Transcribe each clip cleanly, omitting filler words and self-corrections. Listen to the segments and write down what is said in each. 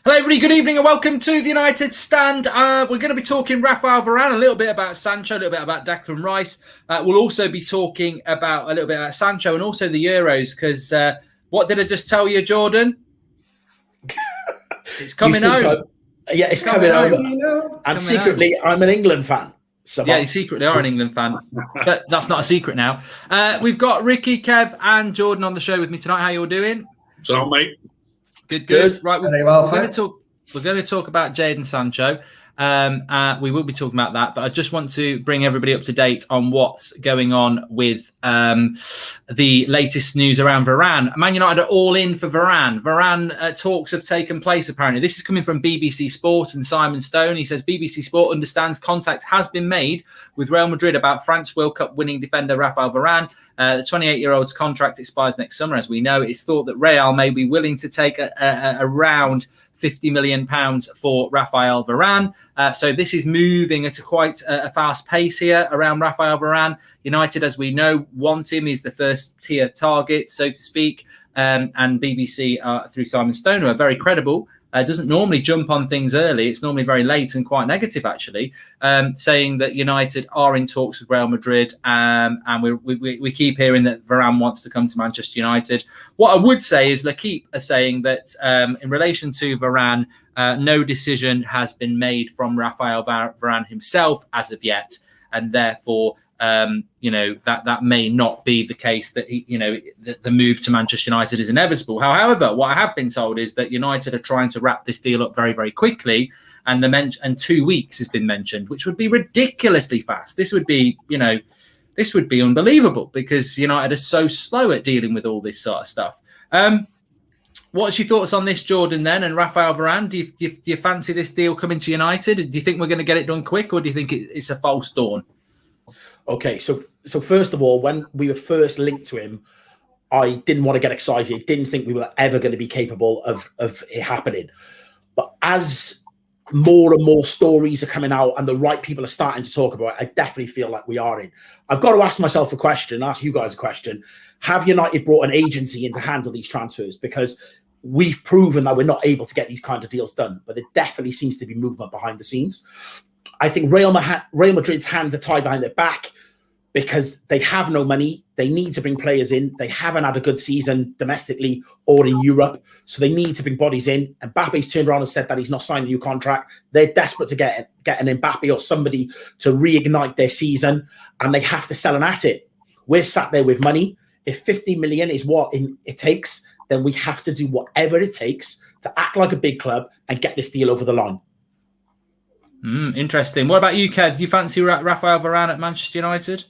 Hello, everybody. Good evening and welcome to the United Stand. We're going to be talking Rafael Varane, a little bit about Sancho, a little bit about Declan Rice. We'll also be talking about a little bit about Sancho and also the Euros because what did I just tell you, Jordan? It's coming home. Yeah, it's coming home. And secretly, I'm an England fan. Yeah, you secretly are an England fan, but that's not a secret now. We've got Ricky, Kev, and Jordan on the show with me tonight. How you all doing? So, mate. Good. Right, we're going to talk about Jadon Sancho. We will be talking about that, but I just want to bring everybody up to date on what's going on with the latest news around Varane. Man United are all in for Varane. Varane talks have taken place, apparently. This is coming from BBC Sport and Simon Stone. He says BBC Sport understands contact has been made with Real Madrid about France World Cup winning defender Rafael Varane. The 28-year-old's contract expires next summer, as we know. It's thought that Real may be willing to take around £50 million for Rafael Varane. So this is moving at quite a fast pace here around Rafael Varane. United, as we know, want him. He's the first tier target, so to speak. And BBC, through Simon Stone, who are very credible, doesn't normally jump on things early. It's normally very late and quite negative, actually, saying that United are in talks with Real Madrid. And we keep hearing that Varane wants to come to Manchester United. What I would say is L'Equipe are saying that in relation to Varane, no decision has been made from Rafael Varane himself as of yet. And therefore, that may not be the case that the move to Manchester United is inevitable. However, what I have been told is that United are trying to wrap this deal up very, very quickly, and 2 weeks has been mentioned, which would be ridiculously fast. This would be, this would be unbelievable because United are so slow at dealing with all this sort of stuff. What's your thoughts on this, Jordan, then, and Rafael Varane? Do you fancy this deal coming to United? Do you think we're going to get it done quick, or do you think it's a false dawn? Okay, so first of all, when we were first linked to him, I didn't want to get excited. Didn't think we were ever going to be capable of it happening. But as more and more stories are coming out and the right people are starting to talk about it, I definitely feel like we are in. I've got to ask myself a question, ask you guys a question. Have United brought an agency in to handle these transfers? Because we've proven that we're not able to get these kind of deals done, but there definitely seems to be movement behind the scenes. I think Real Madrid's hands are tied behind their back because they have no money. They need to bring players in. They haven't had a good season domestically or in Europe, so they need to bring bodies in. And Mbappe's turned around and said that he's not signing a new contract. They're desperate to get an Mbappe or somebody to reignite their season, and they have to sell an asset. We're sat there with money. If 50 million is what it takes, then we have to do whatever it takes to act like a big club and get this deal over the line. Interesting. What about you, Kev? Do you fancy Rafael Varane at Manchester United?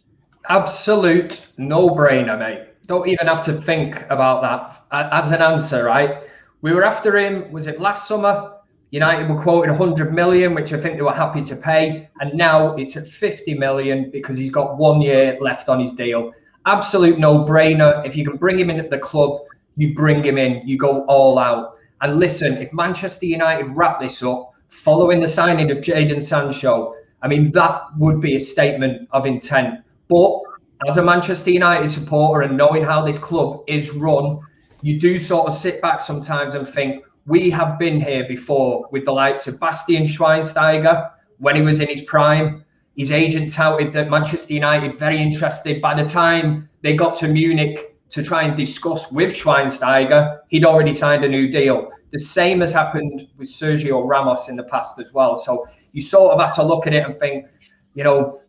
Absolute no-brainer, mate. Don't even have to think about that as an answer, right? We were after him, was it last summer? United were quoted 100 million, which I think they were happy to pay. And now it's at 50 million because he's got 1 year left on his deal. Absolute no-brainer. If you can bring him in at the club, you bring him in, you go all out. And listen, if Manchester United wrap this up following the signing of Jadon Sancho, I mean, that would be a statement of intent. But as a Manchester United supporter and knowing how this club is run, you do sort of sit back sometimes and think, we have been here before with the likes of Bastian Schweinsteiger when he was in his prime. His agent touted that Manchester United very interested. By the time they got to Munich to try and discuss with Schweinsteiger, he'd already signed a new deal. The same has happened with Sergio Ramos in the past as well. So you sort of have to look at it and think,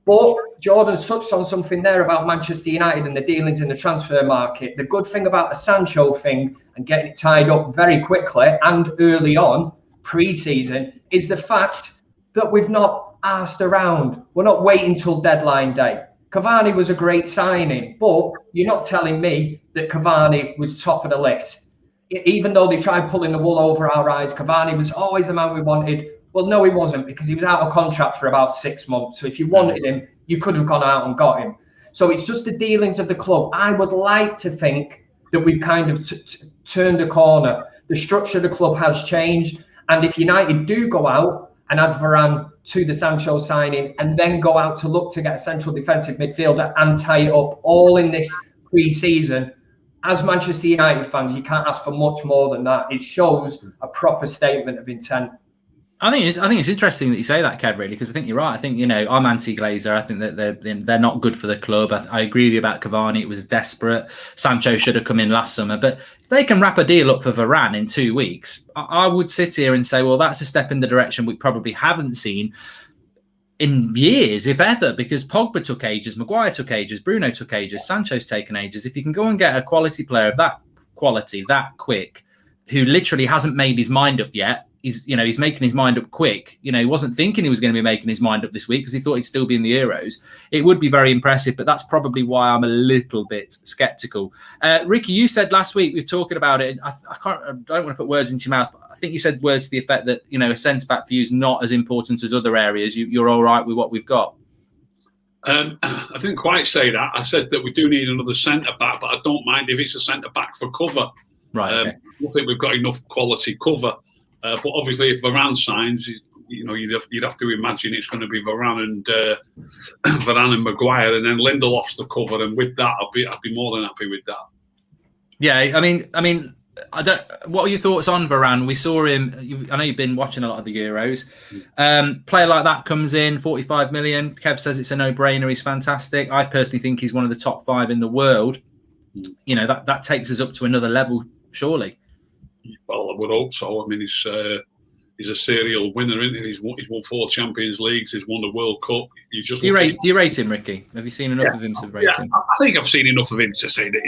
but Jordan touched on something there about Manchester United and the dealings in the transfer market. The good thing about the Sancho thing and getting it tied up very quickly and early on, pre-season, is the fact that we've not asked around. We're not waiting till deadline day. Cavani was a great signing, but you're not telling me that Cavani was top of the list. Even though they tried pulling the wool over our eyes, Cavani was always the man we wanted. Well, no, he wasn't, because he was out of contract for about 6 months. So if you wanted him, you could have gone out and got him. So it's just the dealings of the club. I would like to think that we've kind of turned a corner. The structure of the club has changed. And if United do go out and add Varane to the Sancho signing and then go out to look to get a central defensive midfielder and tie it up all in this pre-season, as Manchester United fans, you can't ask for much more than that. It shows a proper statement of intent. I think it's interesting that you say that, Kev, really, because I think you're right. I think, I'm anti-Glazer. I think that they're not good for the club. I agree with you about Cavani. It was desperate. Sancho should have come in last summer. But if they can wrap a deal up for Varane in 2 weeks, I would sit here and say, well, that's a step in the direction we probably haven't seen in years, if ever, because Pogba took ages, Maguire took ages, Bruno took ages, Sancho's taken ages. If you can go and get a quality player of that quality that quick, who literally hasn't made his mind up yet, he's making his mind up quick. He wasn't thinking he was going to be making his mind up this week because he thought he'd still be in the Euros. It would be very impressive, but that's probably why I'm a little bit sceptical. Ricky, you said last week, we were talking about it. I don't want to put words into your mouth, but I think you said words to the effect that, a centre-back for you is not as important as other areas. You're all right with what we've got. I didn't quite say that. I said that we do need another centre-back, but I don't mind if it's a centre-back for cover. Right. Okay. I think we've got enough quality cover. But obviously, if Varane signs, you'd have to imagine it's going to be Varane and Maguire, and then Lindelof's the cover. And with that, I'd be more than happy with that. Yeah, I mean, I don't. What are your thoughts on Varane? We saw him. I know you've been watching a lot of the Euros. Player like that comes in, 45 million. Kev says it's a no-brainer. He's fantastic. I personally think he's one of the top 5 in the world. That takes us up to another level, surely. Well, I would hope so. I mean, he's a serial winner, isn't he? He's won 4 Champions Leagues. He's won the World Cup. Do you rate him, Ricky? Have you seen enough of him to rate him? I think I've seen enough of him to say that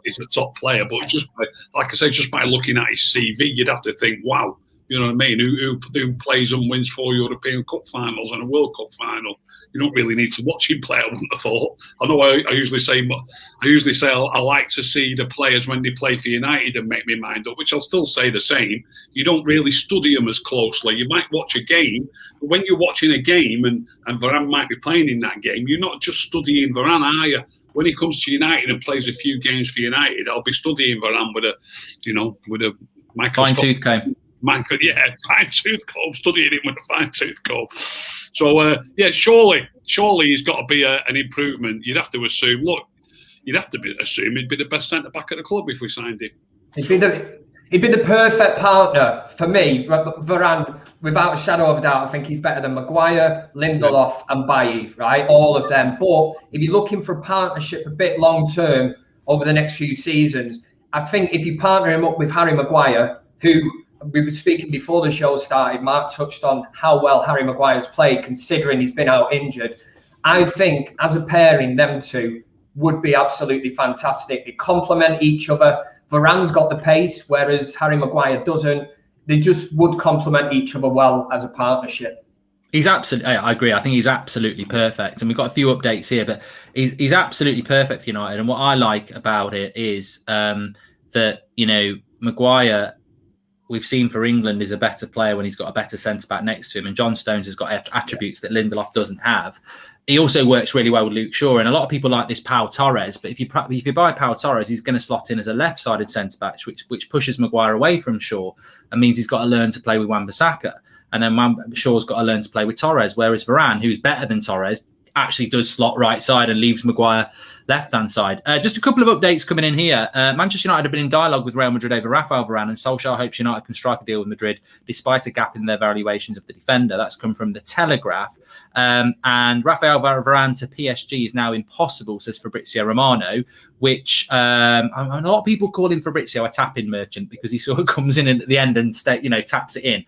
he's a top player. But just like I say, just by looking at his CV, you'd have to think, wow, you know what I mean? Who plays and wins 4 European Cup finals and a World Cup final? You don't really need to watch him play, I wouldn't have thought. I know I usually say I like to see the players when they play for United and make my mind up, which I'll still say the same. You don't really study them as closely. You might watch a game, but when you're watching a game and Varane might be playing in that game, you're not just studying Varane, are you? When he comes to United and plays a few games for United, I'll be studying Varane with a microscope. Fine-tooth comb. Fine-tooth comb. Studying him with a fine-tooth comb. So, surely he's got to be an improvement. You'd have to assume, assume he'd be the best centre-back at the club if we signed him. He'd be the perfect partner for me. Varane, without a shadow of a doubt, I think he's better than Maguire, Lindelof and Bailly, right? All of them. But if you're looking for a partnership a bit long-term over the next few seasons, I think if you partner him up with Harry Maguire, who... we were speaking before the show started, Mark touched on how well Harry Maguire's played considering he's been out injured. I think as a pairing, them two would be absolutely fantastic. They complement each other. Varane's got the pace, whereas Harry Maguire doesn't. They just would complement each other well as a partnership. I agree. I think he's absolutely perfect. And we've got a few updates here, but he's absolutely perfect for United. And what I like about it is that, Maguire, we've seen for England, is a better player when he's got a better centre-back next to him. And John Stones has got attributes that Lindelof doesn't have. He also works really well with Luke Shaw. And a lot of people like this Pau Torres. But if you buy Pau Torres, he's going to slot in as a left-sided centre-back, which pushes Maguire away from Shaw and means he's got to learn to play with Wan-Bissaka. And then Shaw's got to learn to play with Torres. Whereas Varane, who's better than Torres, actually does slot right side and leaves Maguire left-hand side. Just a couple of updates coming in here. Manchester United have been in dialogue with Real Madrid over Rafael Varane, and Solskjaer hopes United can strike a deal with Madrid despite a gap in their valuations of the defender. That's come from The Telegraph. And Rafael Varane to PSG is now impossible, says Fabrizio Romano, which a lot of people call him Fabrizio a tap-in merchant because he sort of comes in at the end and taps it in.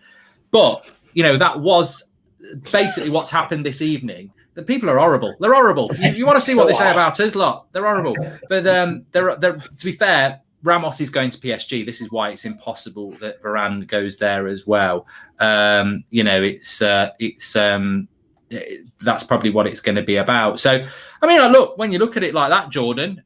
But, that was basically what's happened this evening. The people are horrible. They're horrible. You want to see what they say about us? Lot. They're horrible. But they're to be fair, Ramos is going to PSG. This is why it's impossible that Varane goes there as well. That's probably what it's going to be about. So, look, when you look at it like that, Jordan,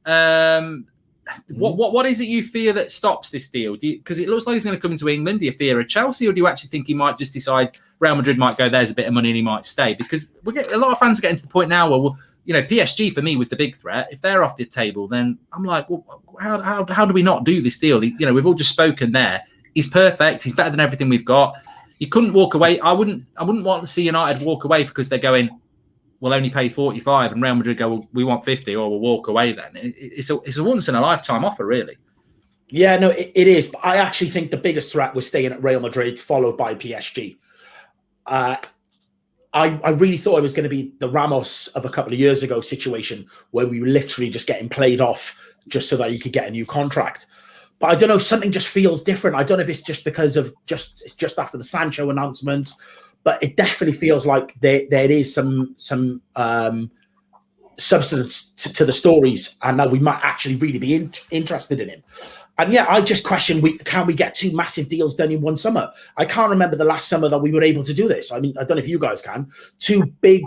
what is it you fear that stops this deal? Because it looks like he's going to come into England. Do you fear a Chelsea, or do you actually think he might just decide Real Madrid might go, there's a bit of money and he might stay? Because a lot of fans are getting to the point now where, PSG for me was the big threat. If they're off the table, then I'm like, well, how do we not do this deal? We've all just spoken there. He's perfect. He's better than everything we've got. You couldn't walk away. I wouldn't want to see United walk away because they're going, we'll only pay 45, and Real Madrid go, well, we want 50, or we'll walk away then. It's a once in a lifetime offer, really. Yeah, no, it is. But I actually think the biggest threat was staying at Real Madrid, followed by PSG. I really thought it was going to be the Ramos of a couple of years ago situation where we were literally just getting played off just so that he could get a new contract. But I don't know, something just feels different. I don't know if it's just because of it's just after the Sancho announcement, but it definitely feels like there is some substance to the stories, and that we might actually really be interested in him. And yeah, I just question, can we get 2 massive deals done in one summer? I can't remember the last summer that we were able to do this. I mean, I don't know if you guys can. 2 big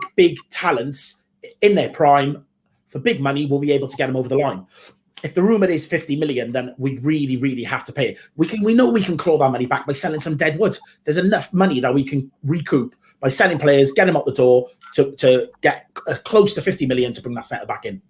talents in their prime for big money, we'll be able to get them over the line. If the rumor is 50 million, then we really have to pay it. We know we can claw that money back by selling some dead wood. There's enough money that we can recoup by selling players, get them out the door to get close to 50 million to bring that centre back in.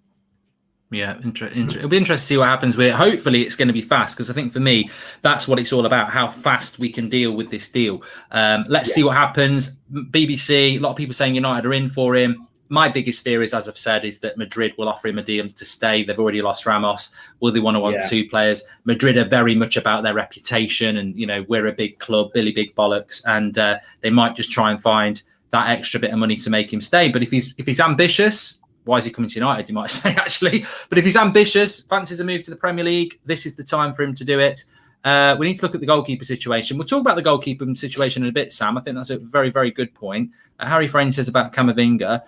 Yeah, it'll be interesting to see what happens with it. Hopefully it's going to be fast, because I think for me, that's what it's all about, how fast we can deal with this deal. Let's see what happens. BBC, a lot of people saying United are in for him. My biggest fear is, as I've said, is that Madrid will offer him a deal to stay. They've already lost Ramos. Will they want to want 2 players? Madrid are very much about their reputation, and, you know, we're a big club, Billy Big Bollocks, and they might just try and find that extra bit of money to make him stay. But if he's ambitious, why is he coming to United, you might say, actually? But if he's ambitious, fancies a move to the Premier League, this is the time for him to do it. We need to look at the goalkeeper situation. We'll talk about the goalkeeper situation in a bit, Sam. I think that's a very, very good point. Harry Frayne says about Camavinga.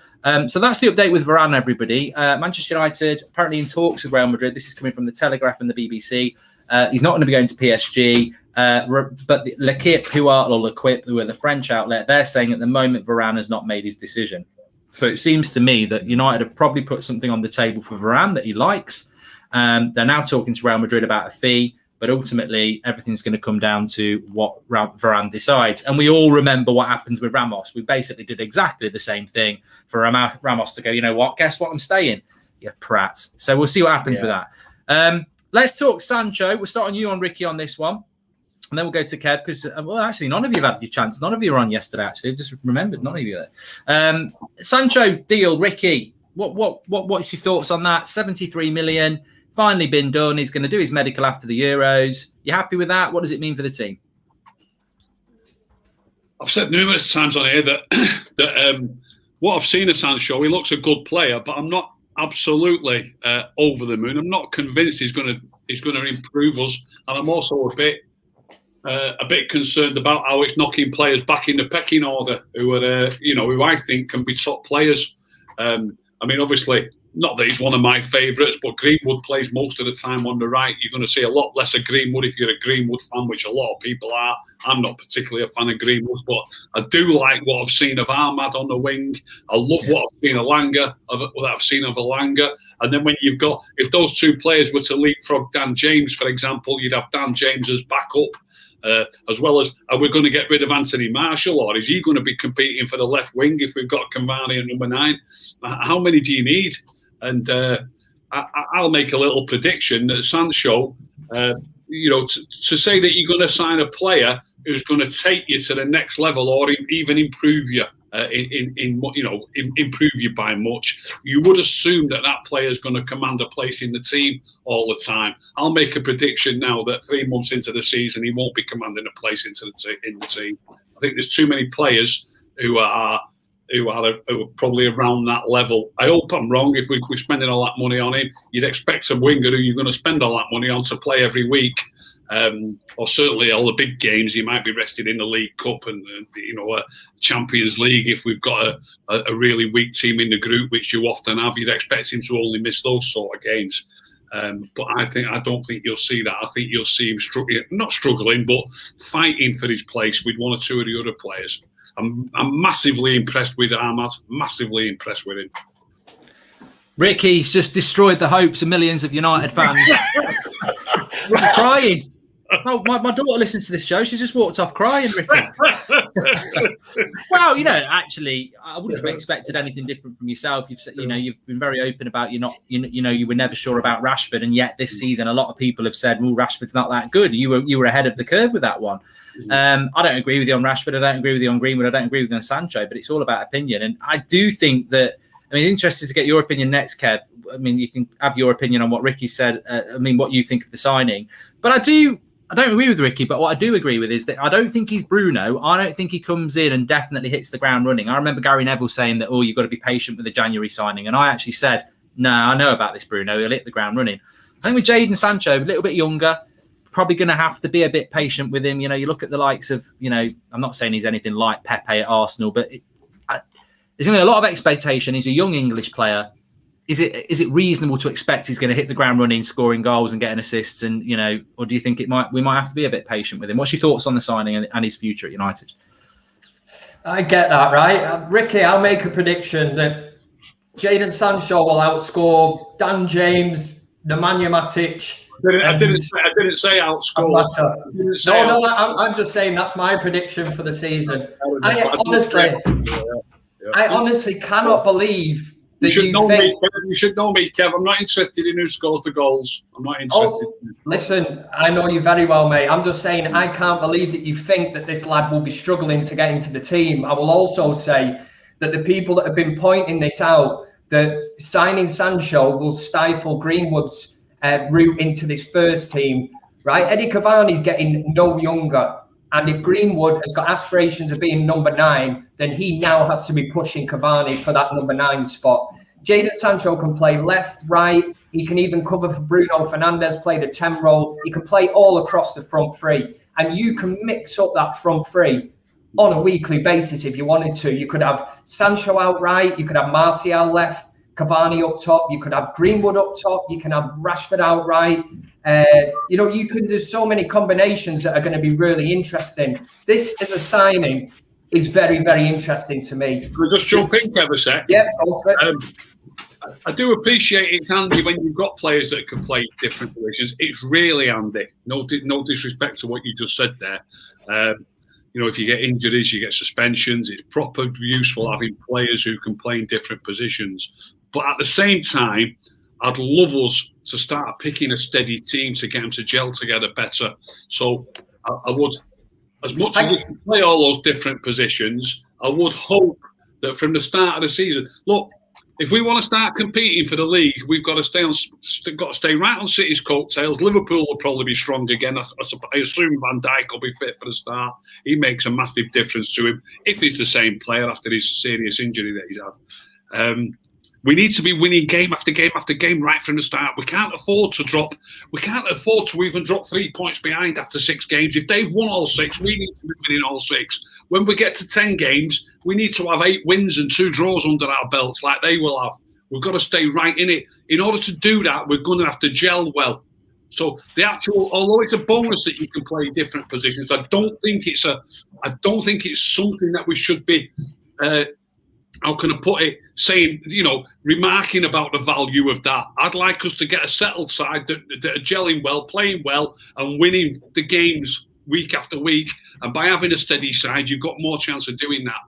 So that's the update with Varane, everybody. Manchester United apparently in talks with Real Madrid. This is coming from the Telegraph and the BBC. He's not going to be going to PSG. But L'Equipe, who are the French outlet, they're saying at the moment Varane has not made his decision. So it seems to me that United have probably put something on the table for Varane that he likes. They're now talking to Real Madrid about a fee. But ultimately, everything's going to come down to what Varane decides. And we all remember what happened with Ramos. We basically did exactly the same thing for Ramos to go, you know what, guess what, I'm staying. Yeah, prat. So we'll see what happens with that. Let's talk Sancho. We'll start on you, Ricky, on this one. And then we'll go to Kev, because, well, actually, none of you have had your chance. None of you were on yesterday, actually. I've just remembered, none of you there. Sancho deal, Ricky. What's your thoughts on that? 73 million. Finally been done. He's going to do his medical after the Euros. You happy with that? What does it mean for the team? I've said numerous times on here that what I've seen of Sancho, he looks a good player, but I'm not absolutely over the moon. I'm not convinced he's going to improve us, and I'm also a bit concerned about how it's knocking players back in the pecking order who are who I think can be top players. I mean, obviously, not that he's one of my favourites, but Greenwood plays most of the time on the right. You're going to see a lot less of Greenwood if you're a Greenwood fan, which a lot of people are. I'm not particularly a fan of Greenwood, but I do like what I've seen of Ahmad on the wing. I love what I've seen of Elanga. And then when you've got, if those 2 players were to leapfrog Dan James, for example, you'd have Dan James as backup. As well as, are we going to get rid of Anthony Martial, or is he going to be competing for the left wing if we've got Cavani at number 9? How many do you need? And I'll make a little prediction that Sancho, to say that you're going to sign a player who's going to take you to the next level or even improve you, improve you by much, you would assume that player is going to command a place in the team all the time. I'll make a prediction now that 3 months into the season, he won't be commanding a place in the team. I think there's too many players who are probably around that level. I hope I'm wrong. If we're spending all that money on him, you'd expect some winger who you're going to spend all that money on to play every week, or certainly all the big games. He might be rested in the League Cup and a Champions League. If we've got a really weak team in the group, which you often have, you'd expect him to only miss those sort of games. But I don't think you'll see that. I think you'll see him not struggling, but fighting for his place with 1 or 2 of the other players. I'm massively impressed with Ahmad. Massively impressed with him. Ricky's just destroyed the hopes of millions of United fans. Crying. Oh, my daughter listens to this show. She's just walked off crying, Ricky. Well, actually, I wouldn't have expected anything different from yourself. You've said, you've been very open about you were never sure about Rashford, and yet this season a lot of people have said, "Well, Rashford's not that good." You were ahead of the curve with that one. I don't agree with you on Rashford. I don't agree with you on Greenwood. I don't agree with you on Sancho. But it's all about opinion, and I do think that I mean, interested to get your opinion next, Kev. I mean, you can have your opinion on what Ricky said. I mean, what you think of the signing. But I don't agree with Ricky, but what I do agree with is that I don't think he's Bruno. I don't think he comes in and definitely hits the ground running. I remember Gary Neville saying that, you've got to be patient with the January signing. And I actually said, no, I know about this Bruno. He'll hit the ground running. I think with Jadon Sancho, a little bit younger, probably going to have to be a bit patient with him. You know, you look at the likes of, I'm not saying he's anything like Pepe at Arsenal, but there's going to be a lot of expectation. He's a young English player. Is it reasonable to expect he's going to hit the ground running, scoring goals and getting assists? And, or do you think we might have to be a bit patient with him? What's your thoughts on the signing and his future at United? I get that, right? Ricky, I'll make a prediction that Jadon Sancho will outscore Dan James, Nemanja Matic. I didn't say outscore. I'm just saying that's my prediction for the season. I honestly cannot believe that you should know me, Kev. I'm not interested in who scores the goals. I'm not interested. Listen, I know you very well, mate. I'm just saying I can't believe that you think that this lad will be struggling to get into the team. I will also say that the people that have been pointing this out, that signing Sancho will stifle Greenwood's route into this first team, right? Eddie Cavani's getting no younger. And if Greenwood has got aspirations of being number 9, then he now has to be pushing Cavani for that number 9 spot. Jadon Sancho can play left, right. He can even cover for Bruno Fernandes, play the 10 role. He can play all across the front three. And you can mix up that front three on a weekly basis if you wanted to. You could have Sancho out right. You could have Martial left, Cavani up top. You could have Greenwood up top. You can have Rashford out right. There's so many combinations that are going to be really interesting. This as a signing is very, very interesting to me. Can we just jump in, Kev, a sec? Yeah, go for it. I do appreciate it's handy when you've got players that can play different positions. It's really handy. No disrespect to what you just said there. If you get injuries, you get suspensions. It's proper useful having players who can play in different positions. But at the same time, I'd love us to start picking a steady team to get them to gel together better. So I would, as much as you can play all those different positions, I would hope that from the start of the season, look, if we want to start competing for the league, we've got to stay right on City's coattails. Liverpool will probably be strong again. I assume Van Dijk will be fit for the start. He makes a massive difference to him if he's the same player after his serious injury that he's had. We need to be winning game after game after game right from the start. We can't afford to drop. We can't afford to even drop 3 points behind after 6 games. If they've won all 6, we need to be winning all 6. When we get to 10 games, we need to have 8 wins and 2 draws under our belts like they will have. We've got to stay right in it. In order to do that, we're going to have to gel well. So although it's a bonus that you can play different positions, I don't think it's something that we should be. How can I put it? Saying, remarking about the value of that. I'd like us to get a settled side that are gelling well, playing well, and winning the games week after week. And by having a steady side, you've got more chance of doing that.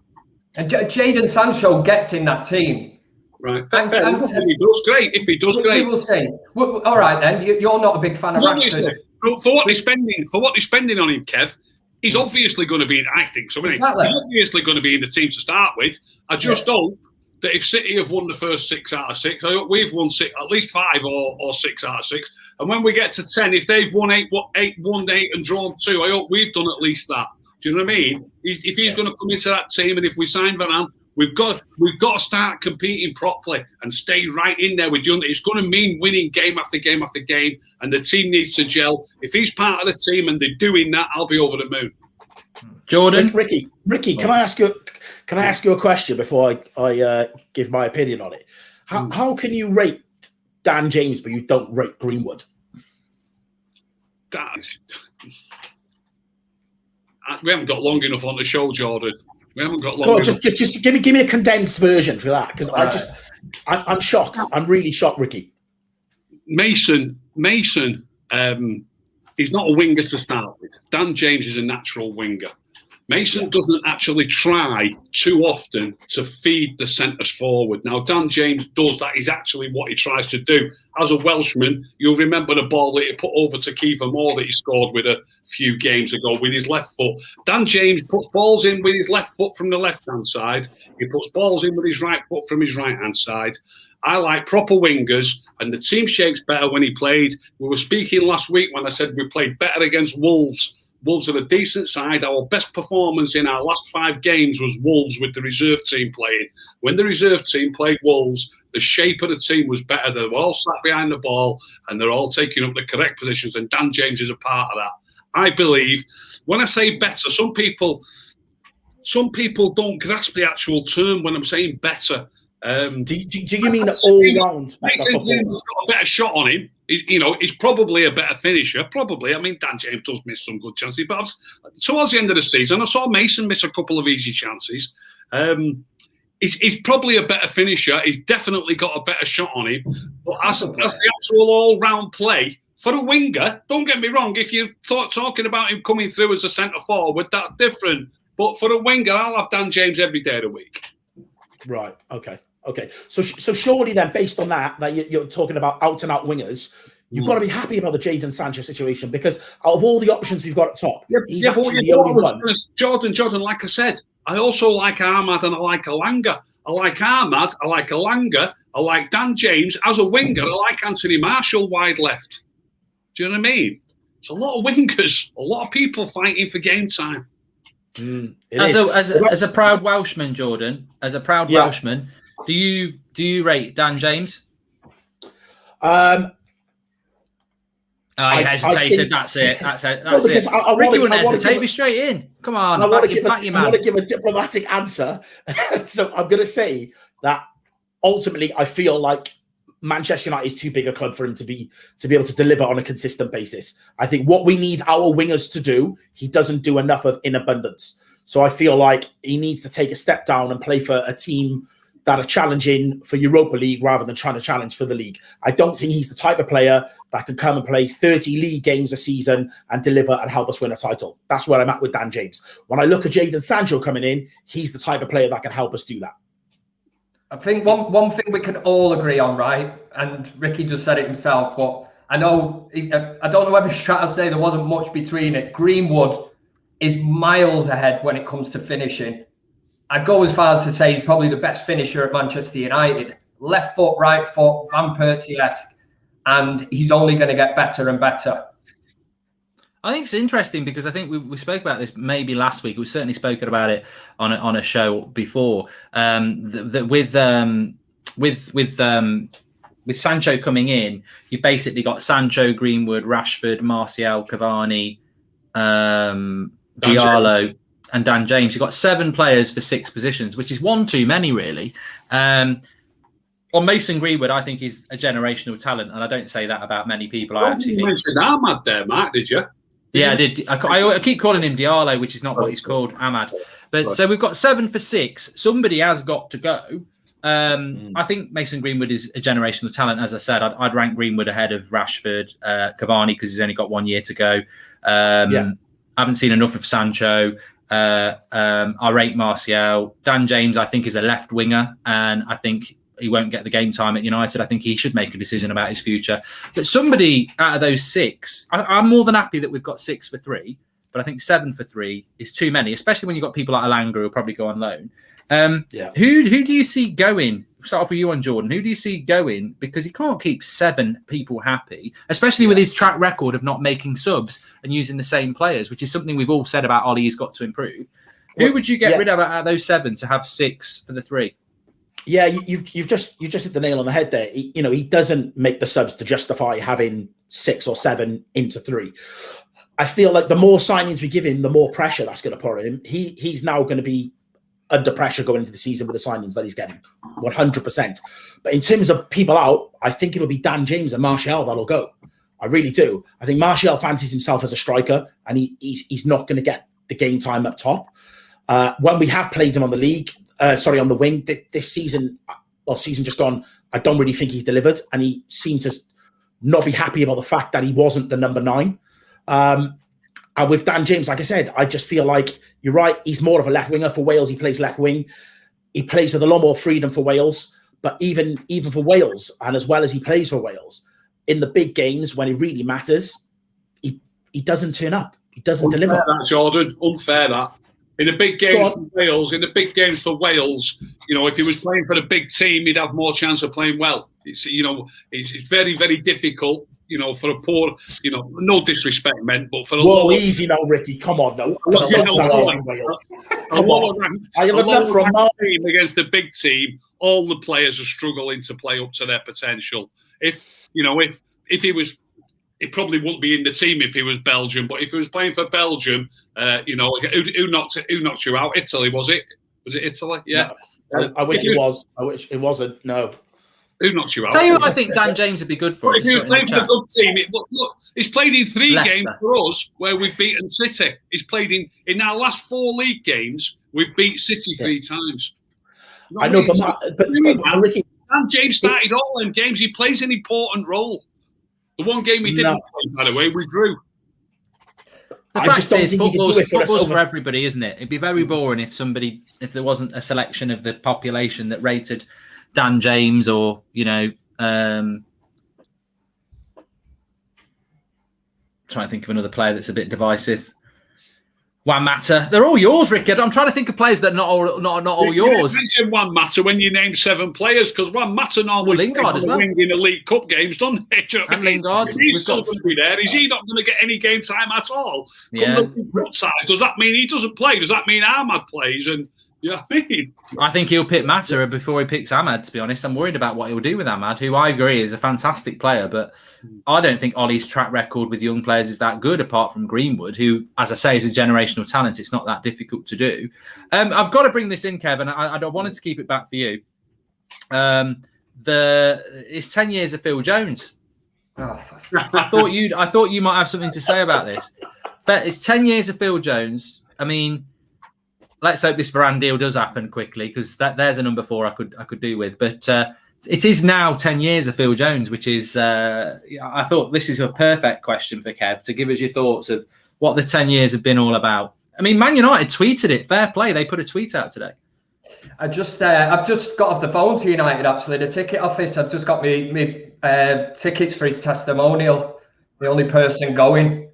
And Jadon Sancho gets in that team. Right. If he does, great. If he does, great. We will see. Well, all right, then. You're not a big fan of Rashford. For what they're spending on him, Kev, he's obviously going to be, I think, he's obviously going to be in the team to start with. I just hope that if City have won the first 6 out of 6, I hope we've won at least 5 or 6 out of 6. And when we get to 10, if they've won 8 and drawn 2, I hope we've done at least that. Do you know what I mean? If he's going to come into that team, and if we sign Varane, we've got to start competing properly and stay right in there with you. It's going to mean winning game after game after game, and the team needs to gel. If he's part of the team and they're doing that, I'll be over the moon. Jordan, Ricky, can I ask you a question before I give my opinion on it? How can you rate Dan James but you don't rate Greenwood? We haven't got long enough on the show, Jordan. We haven't got long enough. Just give me a condensed version for that, because I'm shocked. I'm really shocked, Ricky. Mason. He's not a winger to start with. Dan James is a natural winger. Mason doesn't actually try too often to feed the centres forward. Now, Dan James does that. Is actually what he tries to do. As a Welshman, you'll remember the ball that he put over to Kiefer Moore that he scored with a few games ago with his left foot. Dan James puts balls in with his left foot from the left-hand side. He puts balls in with his right foot from his right-hand side. I like proper wingers, and the team shapes better when he played. We were speaking last week when I said we played better against Wolves. Wolves are a decent side. Our best performance in our last 5 games was Wolves with the reserve team playing. When the reserve team played Wolves, the shape of the team was better. They were all sat behind the ball and they're all taking up the correct positions, and Dan James is a part of that. I believe, when I say better, some people don't grasp the actual term when I'm saying better. Do you mean all round better football? He's got a better shot on him. He's probably a better finisher. Probably. I mean, Dan James does miss some good chances, but towards the end of the season, I saw Mason miss a couple of easy chances. He's probably a better finisher. He's definitely got a better shot on him. But as the actual all-round play for a winger, don't get me wrong. If you're talking about him coming through as a centre forward, that's different. But for a winger, I'll have Dan James every day of the week. Right. Okay. So surely then, based on that you're talking about out-and-out wingers, you've got to be happy about the Jadon Sancho situation, because out of all the options we've got at top, he's actually the only one. Jordan, like I said, I also like Ahmad and I like Alanga. I like Ahmad, I like Alanga, I like Dan James. As a winger, I like Anthony Martial wide left. Do you know what I mean? It's a lot of wingers, a lot of people fighting for game time. As a proud Welshman, Jordan, Welshman, do you rate Dan James? I hesitated. That's it. Ricky wouldn't hesitate. Be straight in. Come on. I want to give a diplomatic answer. So I'm going to say that ultimately I feel like Manchester United is too big a club for him to be able to deliver on a consistent basis. I think what we need our wingers to do, he doesn't do enough of in abundance. So I feel like he needs to take a step down and play for a team that are challenging for Europa League rather than trying to challenge for the league. I don't think he's the type of player that can come and play 30 league games a season and deliver and help us win a title. That's where I'm at with Dan James. When I look at Jadon Sancho coming in, he's the type of player that can help us do that. I think one thing we can all agree on, right? And Ricky just said it himself, but I don't know whether he's trying to say there wasn't much between it. Greenwood is miles ahead when it comes to finishing. I'd go as far as to say he's probably the best finisher at Manchester United. Left foot, right foot, Van Persie-esque, and he's only going to get better and better. I think it's interesting because I think we spoke about this maybe last week. We've certainly spoken about it on a show before. With Sancho coming in, you've basically got Sancho, Greenwood, Rashford, Martial, Cavani, Diallo, and Dan James. You've got 7 players for 6 positions, which is one too many, really. On Mason Greenwood, I think he's a generational talent, and I don't say that about many people. I actually think. You mentioned Ahmad there, Mark, did you? Yeah, I did. I keep calling him Diallo, which is not what he's called, Ahmad. But so we've got 7 for 6. Somebody has got to go. I think Mason Greenwood is a generational talent. As I said, I'd rank Greenwood ahead of Rashford, Cavani, because he's only got 1 year to go. I haven't seen enough of Sancho. I rate Martial. Dan James, I think, is a left winger, and I think he won't get the game time at United. I think he should make a decision about his future. But somebody out of those 6, I'm more than happy that we've got 6 for 3, but I think 7 for 3 is too many, especially when you've got people like Alanga who will probably go on loan. Who do you see going? Start off with you on Jordan. Who do you see going? Because he can't keep 7 people happy, especially with his track record of not making subs and using the same players, which is something we've all said about Ollie. He's got to improve. Who would you get rid of out of those 7 to have 6 for the 3? Yeah, you've just hit the nail on the head there. He doesn't make the subs to justify having 6 or 7 into 3. I feel like the more signings we give him, the more pressure that's going to put on him. He's now going to be under pressure going into the season with the signings that he's getting, 100%. But in terms of people out, I think it'll be Dan James and Martial that'll go. I really do. I think Martial fancies himself as a striker, and he's not going to get the game time up top. When we have played him on the on the wing this season, or season just gone, I don't really think he's delivered, and he seemed to not be happy about the fact that he wasn't the number 9. And with Dan James, like I said, I just feel like you're right. He's more of a left winger for Wales. He plays left wing. He plays with a lot more freedom for Wales. But even for Wales, and as well as he plays for Wales, in the big games when it really matters, he doesn't turn up. He doesn't deliver. That, Jordan. Unfair that. In the big games for Wales, you know, if he was playing for a big team, he'd have more chance of playing well. It's, you know, it's very, very difficult, you know, for a poor, you know, no disrespect meant, but for a easy now, Ricky. Come on, no. A low team against a big team, all the players are struggling to play up to their potential. If he probably wouldn't be in the team if he was Belgium, but if he was playing for Belgium, you know, who knocked you out? Italy, was it? Was it Italy? Yeah. No, I wish it was. I wish it wasn't. No. Who knocked you out? Tell you what, I think Dan James would be good for. If he was playing for a good team, look, he's played in 3 games for us where we've beaten City. He's played in our last 4 league games, we've beat City 3 times. You know I know, but Ricky, Dan James started all them games. He plays an important role. The one game he didn't play, by the way, we drew. The fact is, football's for everybody, isn't it? It'd be very boring if there wasn't a selection of the population that rated Dan James or, you know, trying to think of another player that's a bit divisive. Juan Mata. They're all yours, Ricky. I'm trying to think of players that are not all yours. You mentioned Juan Mata when you named 7 players, because Juan Mata normally Lingard as well. In Elite Cup games, doesn't he? You know and Lingard. He's still going to be there. Is he not going to get any game time at all? Yeah. Does that mean he doesn't play? Does that mean Ahmad plays? And you know what I mean? I think he'll pick Mata before he picks Ahmad, to be honest. I'm worried about what he'll do with Ahmad, who I agree is a fantastic player, but I don't think Ollie's track record with young players is that good, apart from Greenwood, who, as I say, is a generational talent. It's not that difficult to do. I've got to bring this in, Kevin. I wanted to keep it back for you. It's 10 years of Phil Jones. I thought you might have something to say about this. But it's 10 years of Phil Jones. I mean, let's hope this Varane deal does happen quickly, because there's a number 4 I could do with. But it is now 10 years of Phil Jones, which is, I thought this is a perfect question for Kev to give us your thoughts of what the 10 years have been all about. I mean, Man United tweeted it. Fair play. They put a tweet out today. I've just got off the phone to United, actually, the ticket office. I've just got me tickets for his testimonial. The only person going.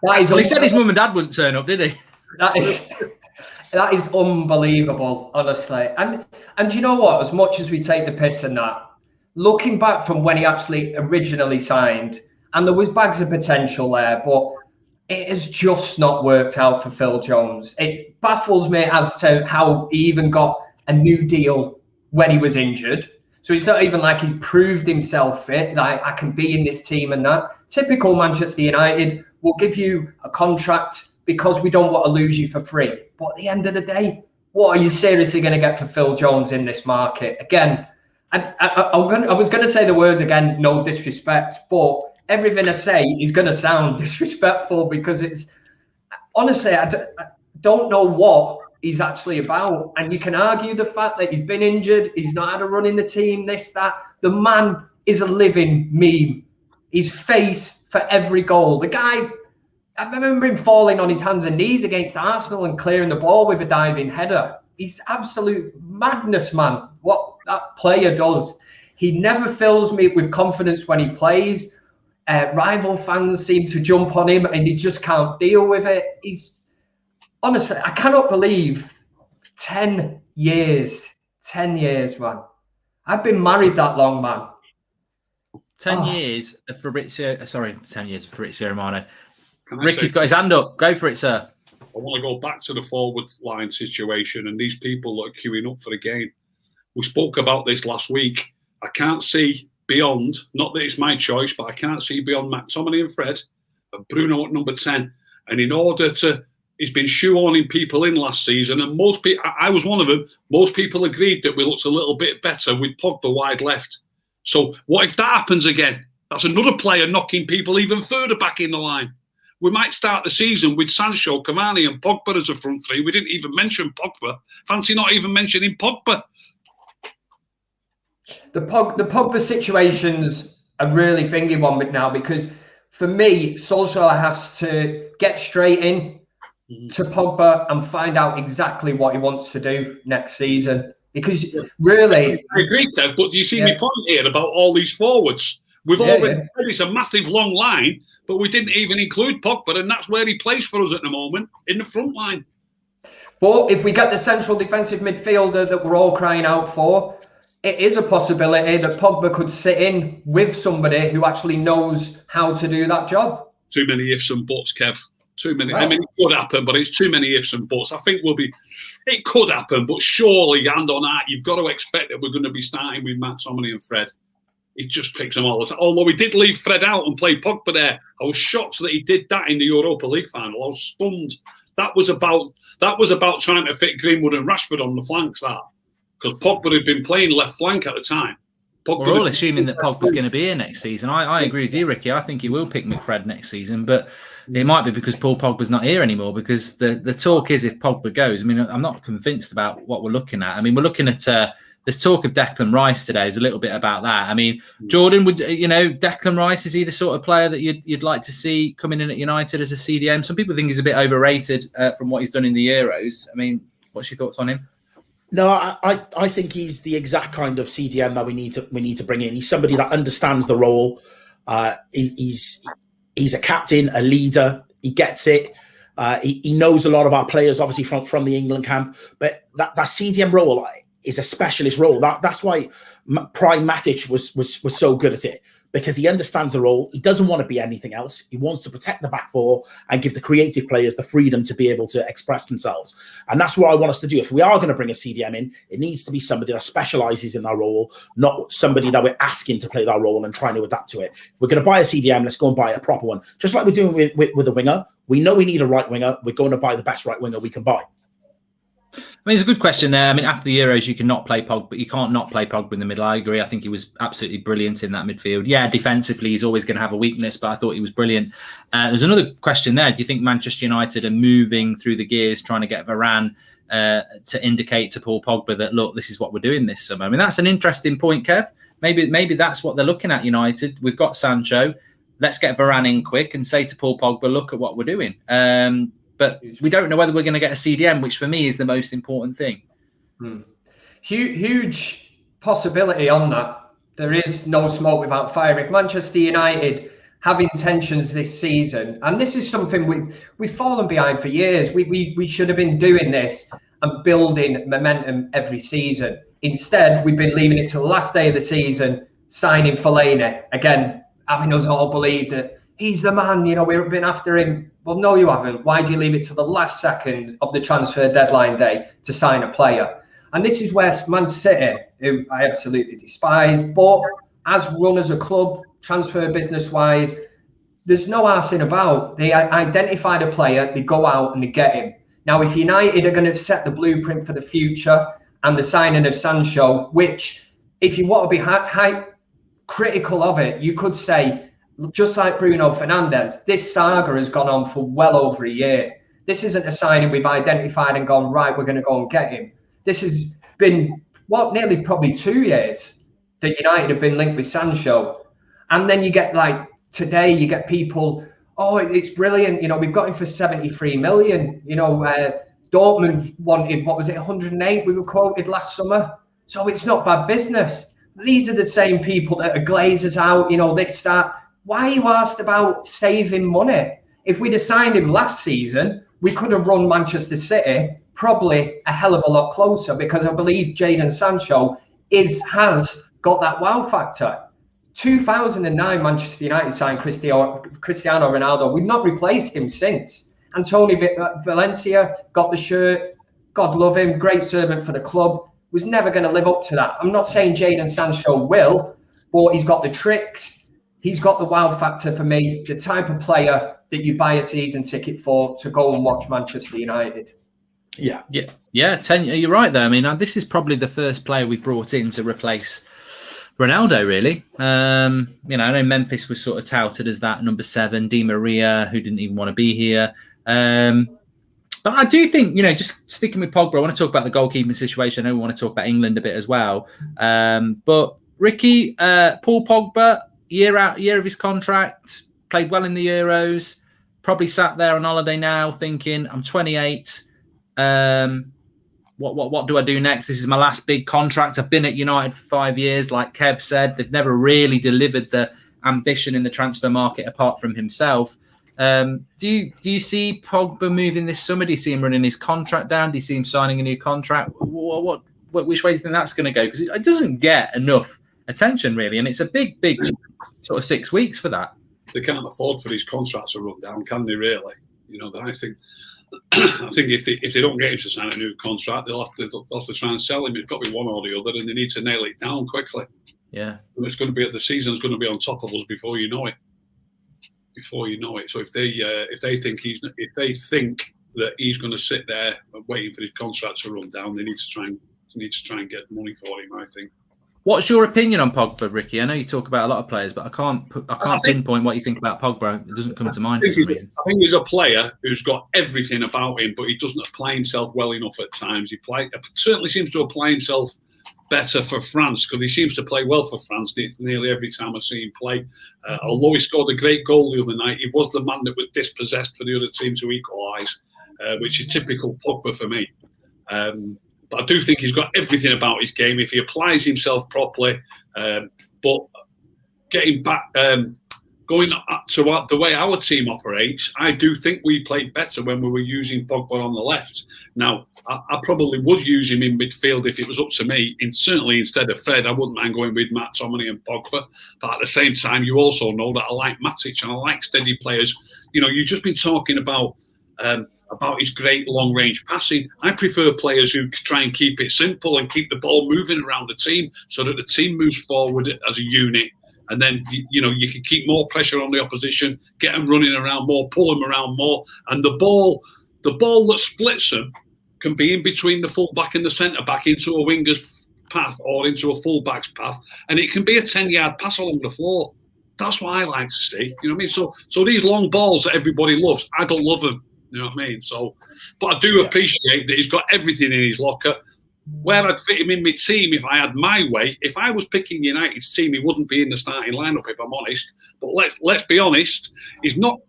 He said his mum and dad wouldn't turn up, did he? That is unbelievable, honestly. And you know what? As much as we take the piss and that, looking back from when he actually originally signed, and there was bags of potential there, but it has just not worked out for Phil Jones. It baffles me as to how he even got a new deal when he was injured. So it's not even like he's proved himself fit, that I can be in this team and that. Typical Manchester United, will give you a contract because we don't want to lose you for free. But at the end of the day, what are you seriously going to get for Phil Jones in this market? Again, I was going to say the words again, no disrespect, but everything I say is going to sound disrespectful, because it's honestly, I don't know what he's actually about. And you can argue the fact that he's been injured, he's not had a run in the team, this, that. The man is a living meme. His face for every goal. The guy, I remember him falling on his hands and knees against Arsenal and clearing the ball with a diving header. He's absolute madness, man, what that player does. He never fills me with confidence when he plays. Rival fans seem to jump on him and he just can't deal with it. Honestly, I cannot believe 10 years, man. I've been married that long, man. 10 years of Fabrizio, sorry, 10 years of Fabrizio Romano. Ricky's got his hand up. Go for it, sir. I want to go back to the forward line situation and these people that are queuing up for the game. We spoke about this last week. I can't see beyond, not that it's my choice, but I can't see beyond McTominay and Fred and Bruno at number 10. And in order to, he's been shoehorning people in last season, and most people, I was one of them, most people agreed that we looked a little bit better with Pogba wide left. So what if that happens again? That's another player knocking people even further back in the line. We might start the season with Sancho, Cavani and Pogba as a front three. We didn't even mention Pogba. Fancy not even mentioning Pogba. The Pogba situation's a really thingy one now, because For me, Solskjaer has to get straight in to Pogba and find out exactly what he wants to do next season. Because really... I agree, Kev, but do you see my point here about all these forwards? We've already said it's a massive long line, but we didn't even include Pogba, and that's where he plays for us at the moment, in the front line. But if we get the central defensive midfielder that we're all crying out for, it is a possibility that Pogba could sit in with somebody who actually knows how to do that job. Too many ifs and buts, Kev. Too many. Wow. I mean, it could happen, but it's too many ifs and buts. I think it could happen, but surely, hand on heart, you've got to expect that we're going to be starting with McTominay and Fred. It just picks them all. Although he did leave Fred out and play Pogba there, I was shocked that he did that in the Europa League final. I was stunned. That was about trying to fit Greenwood and Rashford on the flanks, because Pogba had been playing left flank at the time. We're all assuming that Pogba's going to be here next season. I agree with you, Ricky. I think he will pick McFred next season, but it might be because Paul Pogba's not here anymore, because the talk is if Pogba goes. I mean, I'm not convinced about what we're looking at. I mean, we're looking at there's talk of Declan Rice today. There's a little bit about that. I mean, Jordan, Declan Rice, is he the sort of player that you'd like to see coming in at United as a CDM? Some people think he's a bit overrated from what he's done in the Euros. I mean, what's your thoughts on him? No, I think he's the exact kind of CDM that we need to bring in. He's somebody that understands the role. He's a captain, a leader. He gets it. He knows a lot of our players, obviously from the England camp. But that CDM role is a specialist role. That's why Prime Matic was so good at it, because he understands the role. He doesn't want to be anything else. He wants to protect the back four and give the creative players the freedom to be able to express themselves. And that's what I want us to do. If we are going to bring a CDM in, it needs to be somebody that specialises in that role, not somebody that we're asking to play that role and trying to adapt to it. We're going to buy a CDM, let's go and buy a proper one. Just like we're doing with a winger. We know we need a right winger. We're going to buy the best right winger we can buy. I mean, it's a good question there. I mean, after the Euros, you can not play Pogba, but you can't not play Pogba in the middle. I agree. I think he was absolutely brilliant in that midfield. Yeah, defensively, he's always going to have a weakness, but I thought he was brilliant. There's another question there. Do you think Manchester United are moving through the gears, trying to get Varane to indicate to Paul Pogba that, look, this is what we're doing this summer? I mean, that's an interesting point, Kev. Maybe that's what they're looking at, United. We've got Sancho. Let's get Varane in quick and say to Paul Pogba, look at what we're doing. But we don't know whether we're going to get a CDM, which for me is the most important thing. Huge possibility on that. There is no smoke without fire. If Manchester United have intentions this season, and this is something we've fallen behind for years. We should have been doing this and building momentum every season. Instead, we've been leaving it to the last day of the season, signing Fellaini. Again, having us all believe that he's the man, we've been after him. Well, no, you haven't. Why do you leave it to the last second of the transfer deadline day to sign a player? And this is where Man City, who I absolutely despise, but as run as a club, transfer business-wise, there's no arsing about. They identified a player, they go out and they get him. Now, if United are going to set the blueprint for the future and the signing of Sancho, which, if you want to be critical of it, you could say, just like Bruno Fernandes, this saga has gone on for well over a year. This isn't a signing we've identified and gone, right, we're going to go and get him. This has been, nearly probably 2 years that United have been linked with Sancho. And then you get, like, today, you get people, oh, it's brilliant. We've got him for 73 million. Dortmund wanted, 108 we were quoted last summer. So it's not bad business. These are the same people that are Glazers out, they start. Why are you asked about saving money? If we'd have signed him last season, we could have run Manchester City probably a hell of a lot closer, because I believe Jadon Sancho has got that wow factor. 2009, Manchester United signed Cristiano Ronaldo. We've not replaced him since. Antonio Valencia got the shirt. God love him. Great servant for the club. Was never going to live up to that. I'm not saying Jadon Sancho will, but he's got the tricks. He's got the wow factor for me, the type of player that you buy a season ticket for to go and watch Manchester United. Yeah. You're right there. I mean, this is probably the first player we brought in to replace Ronaldo, really. I know Memphis was sort of touted as that number 7, Di Maria, who didn't even want to be here. But I do think, just sticking with Pogba, I want to talk about the goalkeeping situation. I know we want to talk about England a bit as well. But Ricky, Paul Pogba, year of his contract, played well in the Euros, probably sat there on holiday now thinking, I'm 28. What do I do next? This is my last big contract. I've been at United for 5 years. Like Kev said, they've never really delivered the ambition in the transfer market apart from himself. Do you see Pogba moving this summer? Do you see him running his contract down? Do you see him signing a new contract? Which way do you think that's going to go? Because it doesn't get enough attention, really, and it's a big sort of 6 weeks for that. They can't afford for these contracts to run down, can they? Really, I think if they don't get him to sign a new contract, they'll have to try and sell him. It's got to be one or the other, and they need to nail it down quickly. Yeah, and it's going to be the season's going to be on top of us before you know it. So if they think that he's going to sit there waiting for his contract to run down, they need to try and get money for him, I think. What's your opinion on Pogba, Ricky? I know you talk about a lot of players, but I can't pinpoint what you think about Pogba. It doesn't come to mind. I think he's a player who's got everything about him, but he doesn't apply himself well enough at times. He certainly seems to apply himself better for France, because he seems to play well for France nearly every time I see him play. Although he scored a great goal the other night, he was the man that was dispossessed for the other team to equalise, which is typical Pogba for me. But I do think he's got everything about his game if he applies himself properly. But getting back, going to the way our team operates, I do think we played better when we were using Pogba on the left. Now, I probably would use him in midfield if it was up to me. Certainly instead of Fred, I wouldn't mind going with McTominay and Pogba. But at the same time, you also know that I like Matic and I like steady players. You've just been talking about his great long-range passing. I prefer players who try and keep it simple and keep the ball moving around the team so that the team moves forward as a unit. And then, you can keep more pressure on the opposition, get them running around more, pull them around more. And the ball that splits them can be in between the full-back and the centre-back into a winger's path or into a full-back's path. And it can be a 10-yard pass along the floor. That's what I like to see. You know what I mean? So these long balls that everybody loves, I don't love them. You know what I mean? But I do appreciate that he's got everything in his locker. Where I'd fit him in my team if I had my way. If I was picking United's team, he wouldn't be in the starting lineup, if I'm honest. But let's be honest, he's not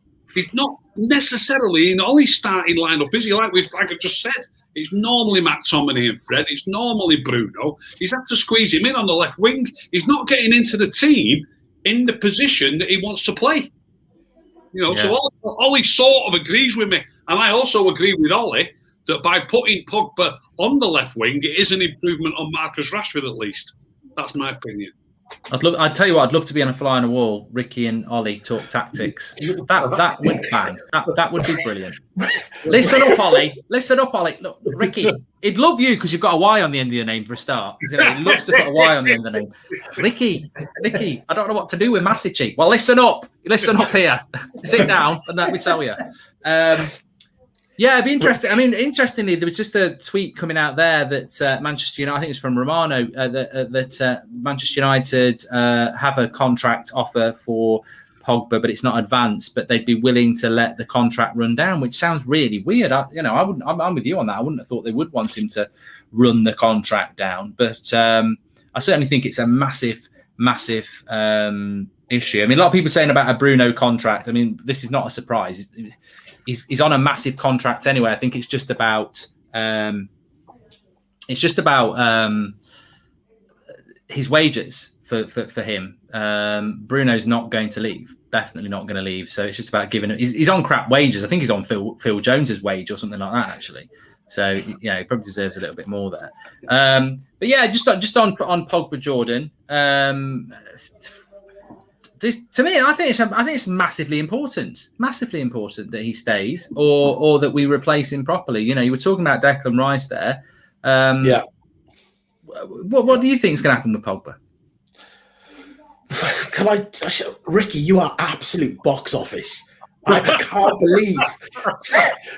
necessarily in all his starting lineup, is he? Like I just said, it's normally McTominay and Fred. It's normally Bruno. He's had to squeeze him in on the left wing. He's not getting into the team in the position that he wants to play. So Ollie sort of agrees with me. And I also agree with Ollie that by putting Pogba on the left wing, it is an improvement on Marcus Rashford at least. That's my opinion. I'd tell you what, I'd love to be on a fly on a wall. Ricky and Ollie talk tactics. That would bang. That would be brilliant. Listen up, Ollie. Look, Ricky, he'd love you because you've got a Y on the end of your name for a start. He loves to put a Y on the end of the name. Ricky, I don't know what to do with Matic. Well, listen up here. Sit down and let me tell you. Yeah, it'd be interesting. I mean, interestingly, there was just a tweet coming out there that Manchester United, I think it's from Romano, that Manchester United have a contract offer for Pogba, but it's not advanced, but they'd be willing to let the contract run down, which sounds really weird. I'm with you on that. I wouldn't have thought they would want him to run the contract down, but I certainly think it's a massive issue. I mean, a lot of people saying about a Bruno contract. I mean, this is not a surprise. He's on a massive contract anyway. I think it's just about his wages for him. Bruno's not going to leave. Definitely not going to leave. So it's just about giving him. He's on crap wages. I think he's on Phil Jones's wage or something like that actually. So he probably deserves a little bit more there. But yeah, just on Pogba, Jordan. To me, I think it's massively important that he stays or that we replace him properly. You were talking about Declan Rice there. Yeah. What do you think is going to happen with Pogba? Ricky, you are absolute box office. I can't believe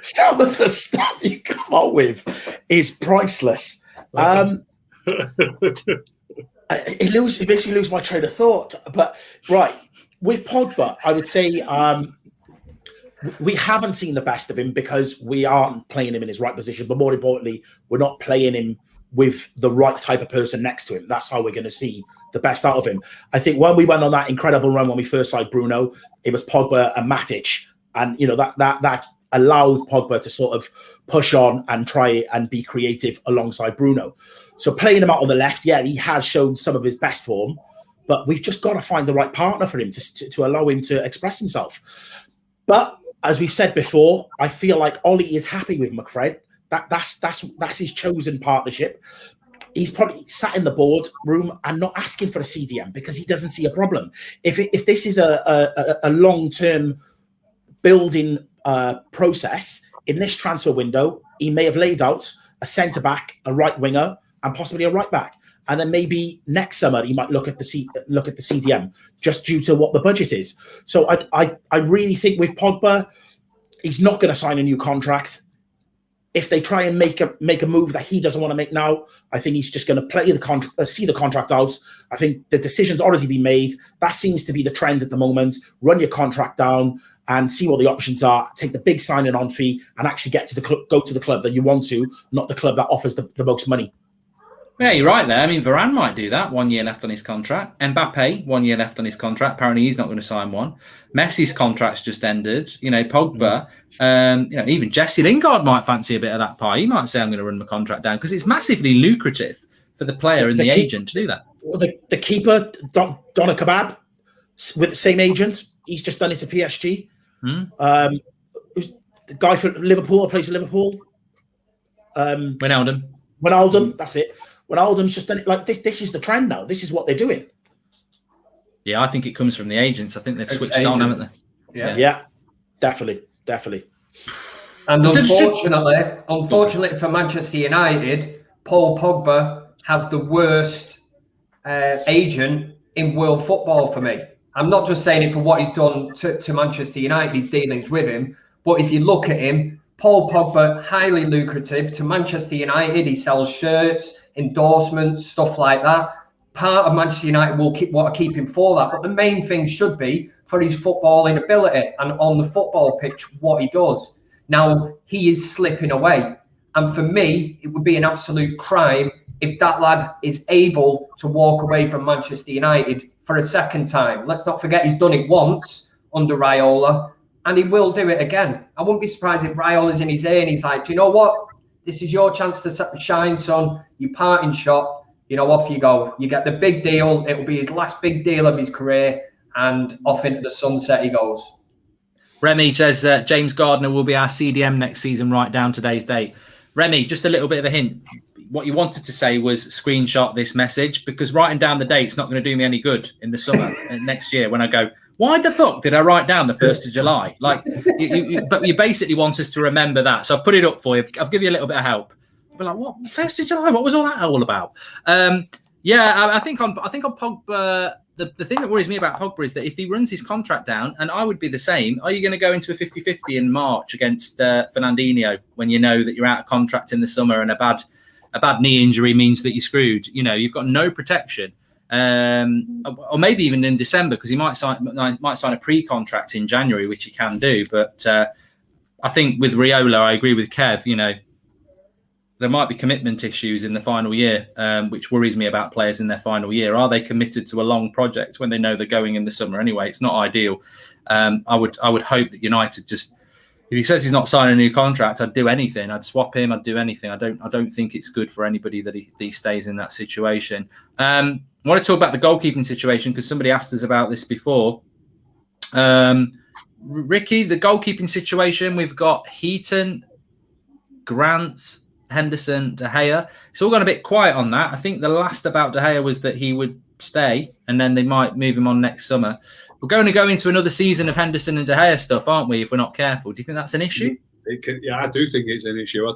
some of the stuff you come up with is priceless. It makes me lose my train of thought. But right, with Pogba, I would say we haven't seen the best of him because we aren't playing him in his right position. But more importantly, we're not playing him with the right type of person next to him. That's how we're going to see the best out of him. I think when we went on that incredible run when we first signed Bruno, it was Pogba and Matic, and that allowed Pogba to sort of push on and try and be creative alongside Bruno. So playing him out on the left, yeah, he has shown some of his best form, but we've just got to find the right partner for him to allow him to express himself. But as we've said before, I feel like Ollie is happy with McFred. That's his chosen partnership. He's probably sat in the board room and not asking for a CDM because he doesn't see a problem. If this is a long-term building process, in this transfer window, he may have laid out a centre-back, a right winger, and possibly a right-back. And then maybe next summer he might look at the CDM just due to what the budget is. So I really think with Pogba, he's not going to sign a new contract. If they try and make a move that he doesn't want to make now, I think he's just going to play see the contract out. I think the decision's already been made. That seems to be the trend at the moment. Run your contract down and see what the options are. Take the big signing on fee and actually get to the club, go to the club that you want to, not the club that offers the most money. Yeah, you're right there. I mean, Varane might do that. 1 year left on his contract. Mbappe, 1 year left on his contract. Apparently, he's not going to sign one. Messi's contract's just ended. Pogba. Even Jesse Lingard might fancy a bit of that pie. He might say, "I'm going to run my contract down," because it's massively lucrative for the player and the agent to do that. The keeper, Donna Kebab, with the same agent, he's just done it to PSG. The guy for Liverpool plays for Liverpool. Wijnaldum, that's it. Wijnaldum's just done it like this. This is the trend now. This is what they're doing. Yeah, I think it comes from the agents. I think they've switched on, haven't they? Yeah, definitely. And unfortunately for Manchester United, Paul Pogba has the worst agent in world football for me. I'm not just saying it for what he's done to Manchester United, his dealings with him, but if you look at him, Paul Pogba, highly lucrative to Manchester United. He sells shirts, endorsements, stuff like that. Part of Manchester United will want to keep him for that. But the main thing should be for his footballing ability and on the football pitch, what he does. Now, he is slipping away. And for me, it would be an absolute crime if that lad is able to walk away from Manchester United for a second time. Let's not forget he's done it once under Raiola. And he will do it again. I wouldn't be surprised if Raiola's in his ear and he's like, do you know what? This is your chance to shine, son. You parting shot. Off you go. You get the big deal. It will be his last big deal of his career. And off into the sunset he goes. Remy says James Gardner will be our CDM next season, right down today's date. Remy, just a little bit of a hint. What you wanted to say was screenshot this message, because writing down the date's not going to do me any good in the summer next year when I go, why the fuck did I write down the 1st of July? Like, but you basically want us to remember that. So I've put it up for you. I'll give you a little bit of help. But like, what? 1st of July? What was all that all about? I think on Pogba, the thing that worries me about Pogba is that if he runs his contract down, and I would be the same, are you going to go into a 50-50 in March against Fernandinho when you know that you're out of contract in the summer and a bad knee injury means that you're screwed? You've got no protection. Or maybe even in December, because he might sign a pre-contract in January, which he can do. But I think with Raiola, I agree with Kev. There might be commitment issues in the final year, which worries me about players in their final year. Are they committed to a long project when they know they're going in the summer anyway? It's not ideal. I would hope that United just, if he says he's not signing a new contract, I'd do anything. I'd swap him. I'd do anything. I don't think it's good for anybody that he stays in that situation. I want to talk about the goalkeeping situation because somebody asked us about this before. Ricky, the goalkeeping situation, we've got Heaton, Grant, Henderson, De Gea. It's all gone a bit quiet on that. I think the last about De Gea was that he would stay and then they might move him on next summer. We're going to go into another season of Henderson and De Gea stuff, aren't we, if we're not careful? Do you think that's an issue? I do think it's an issue. I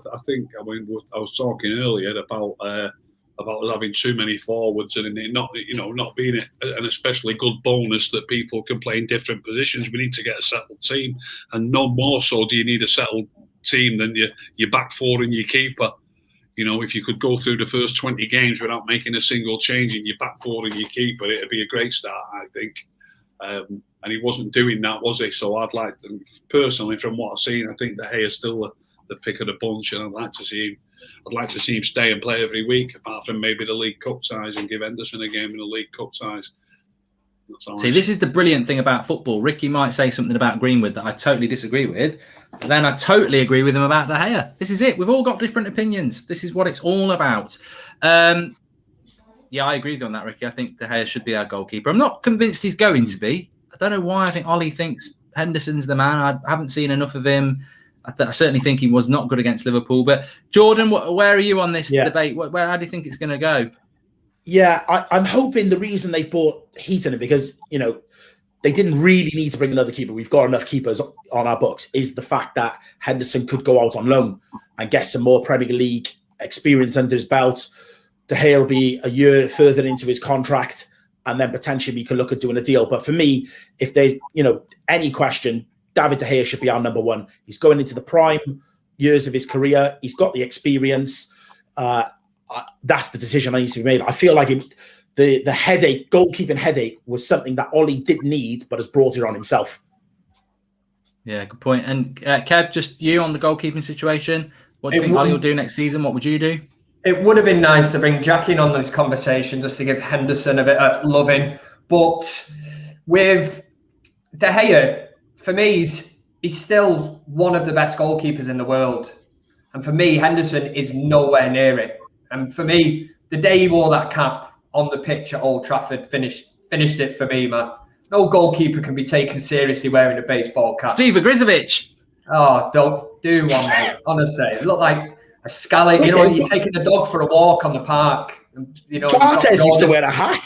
was talking earlier about us having too many forwards and it not being an especially good bonus that people can play in different positions. We need to get a settled team, and no more so do you need a settled team than your back four and your keeper. If you could go through the first 20 games without making a single change in your back four and your keeper, it'd be a great start, I think. And he wasn't doing that, was he? So I'd like to, personally, from what I've seen, I think De Gea is still the pick of the bunch, and I'd like to see him stay and play every week, apart from maybe the League Cup ties, and give Henderson a game in the League Cup ties. See, this is the brilliant thing about football. Ricky might say something about Greenwood that I totally disagree with, but then I totally agree with him about De Gea. This is it. We've all got different opinions. This is what it's all about. Yeah, I agree with you on that, Ricky. I think De Gea should be our goalkeeper. I'm not convinced he's going to be. I don't know why. I think Ollie thinks Henderson's the man. I haven't seen enough of him. I certainly think he was not good against Liverpool. But Jordan, where are you on this debate? How do you think it's going to go? Yeah, I'm hoping the reason they've bought Heaton in, because, you know, they didn't really need to bring another keeper. We've got enough keepers on our books, is the fact that Henderson could go out on loan and get some more Premier League experience under his belt. De Gea will be a year further into his contract, and then potentially we could look at doing a deal. But for me, if there's, you know, any question, David De Gea should be our number one. He's going into the prime years of his career. He's got the experience. That's the decision that needs to be made. I feel like the headache, goalkeeping headache, was something that Ollie did need, but has brought it on himself. Yeah, good point. And Kev, just you on the goalkeeping situation. What do you think Ollie will do next season? What would you do? It would have been nice to bring Jack in on this conversation just to give Henderson a bit of loving. But with De Gea, for me, he's still one of the best goalkeepers in the world. And for me, Henderson is nowhere near it. And for me, the day he wore that cap on the pitch at Old Trafford finished it for me, man. No goalkeeper can be taken seriously wearing a baseball cap. Steve Grizovic. Oh, don't do one, mate. Honestly, it looked like a scally. You know, when you're taking the dog for a walk on the park. And, you know, Bartes used to wear a hat.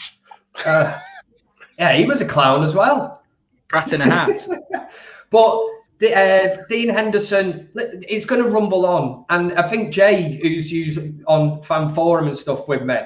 Yeah, he was a clown as well. Rat in a hat. But Dean Henderson is going to rumble on, and I think Jay, who's used on Fan Forum and stuff with me,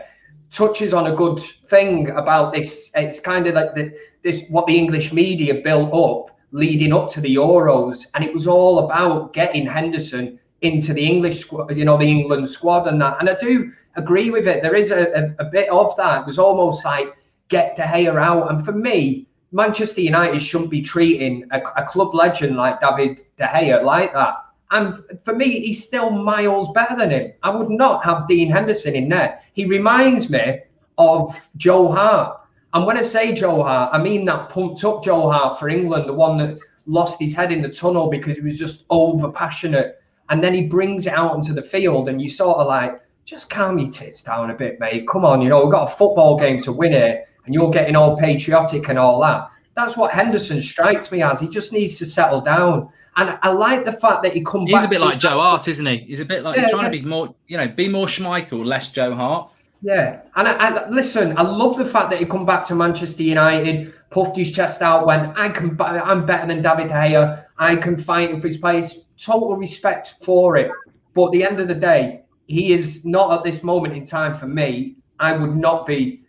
touches on a good thing about this. It's kind of like this what the English media built up leading up to the Euros, and it was all about getting Henderson into the English squad, you know, the England squad and that. And I do agree with it. There is a bit of that. It was almost like get De Gea out, and for me, Manchester United shouldn't be treating a club legend like David De Gea like that. And for me, he's still miles better than him. I would not have Dean Henderson in there. He reminds me of Joe Hart. And when I say Joe Hart, I mean that pumped up Joe Hart for England, the one that lost his head in the tunnel because he was just over passionate. And then he brings it out into the field, and you sort of like, just calm your tits down a bit, mate. Come on, you know, we've got a football game to win here. And you're getting all patriotic and all that. That's what Henderson strikes me as. He just needs to settle down. And I like the fact that he comes back. He's a bit like Joe Hart, isn't he? He's a bit like, he's trying to be more, you know, be more Schmeichel, less Joe Hart. Yeah. And I listen, I love the fact that he come back to Manchester United, puffed his chest out, went, I'm better than David De Gea. I can fight for his place. Total respect for it. But at the end of the day, he is not at this moment in time for me. I wouldn't be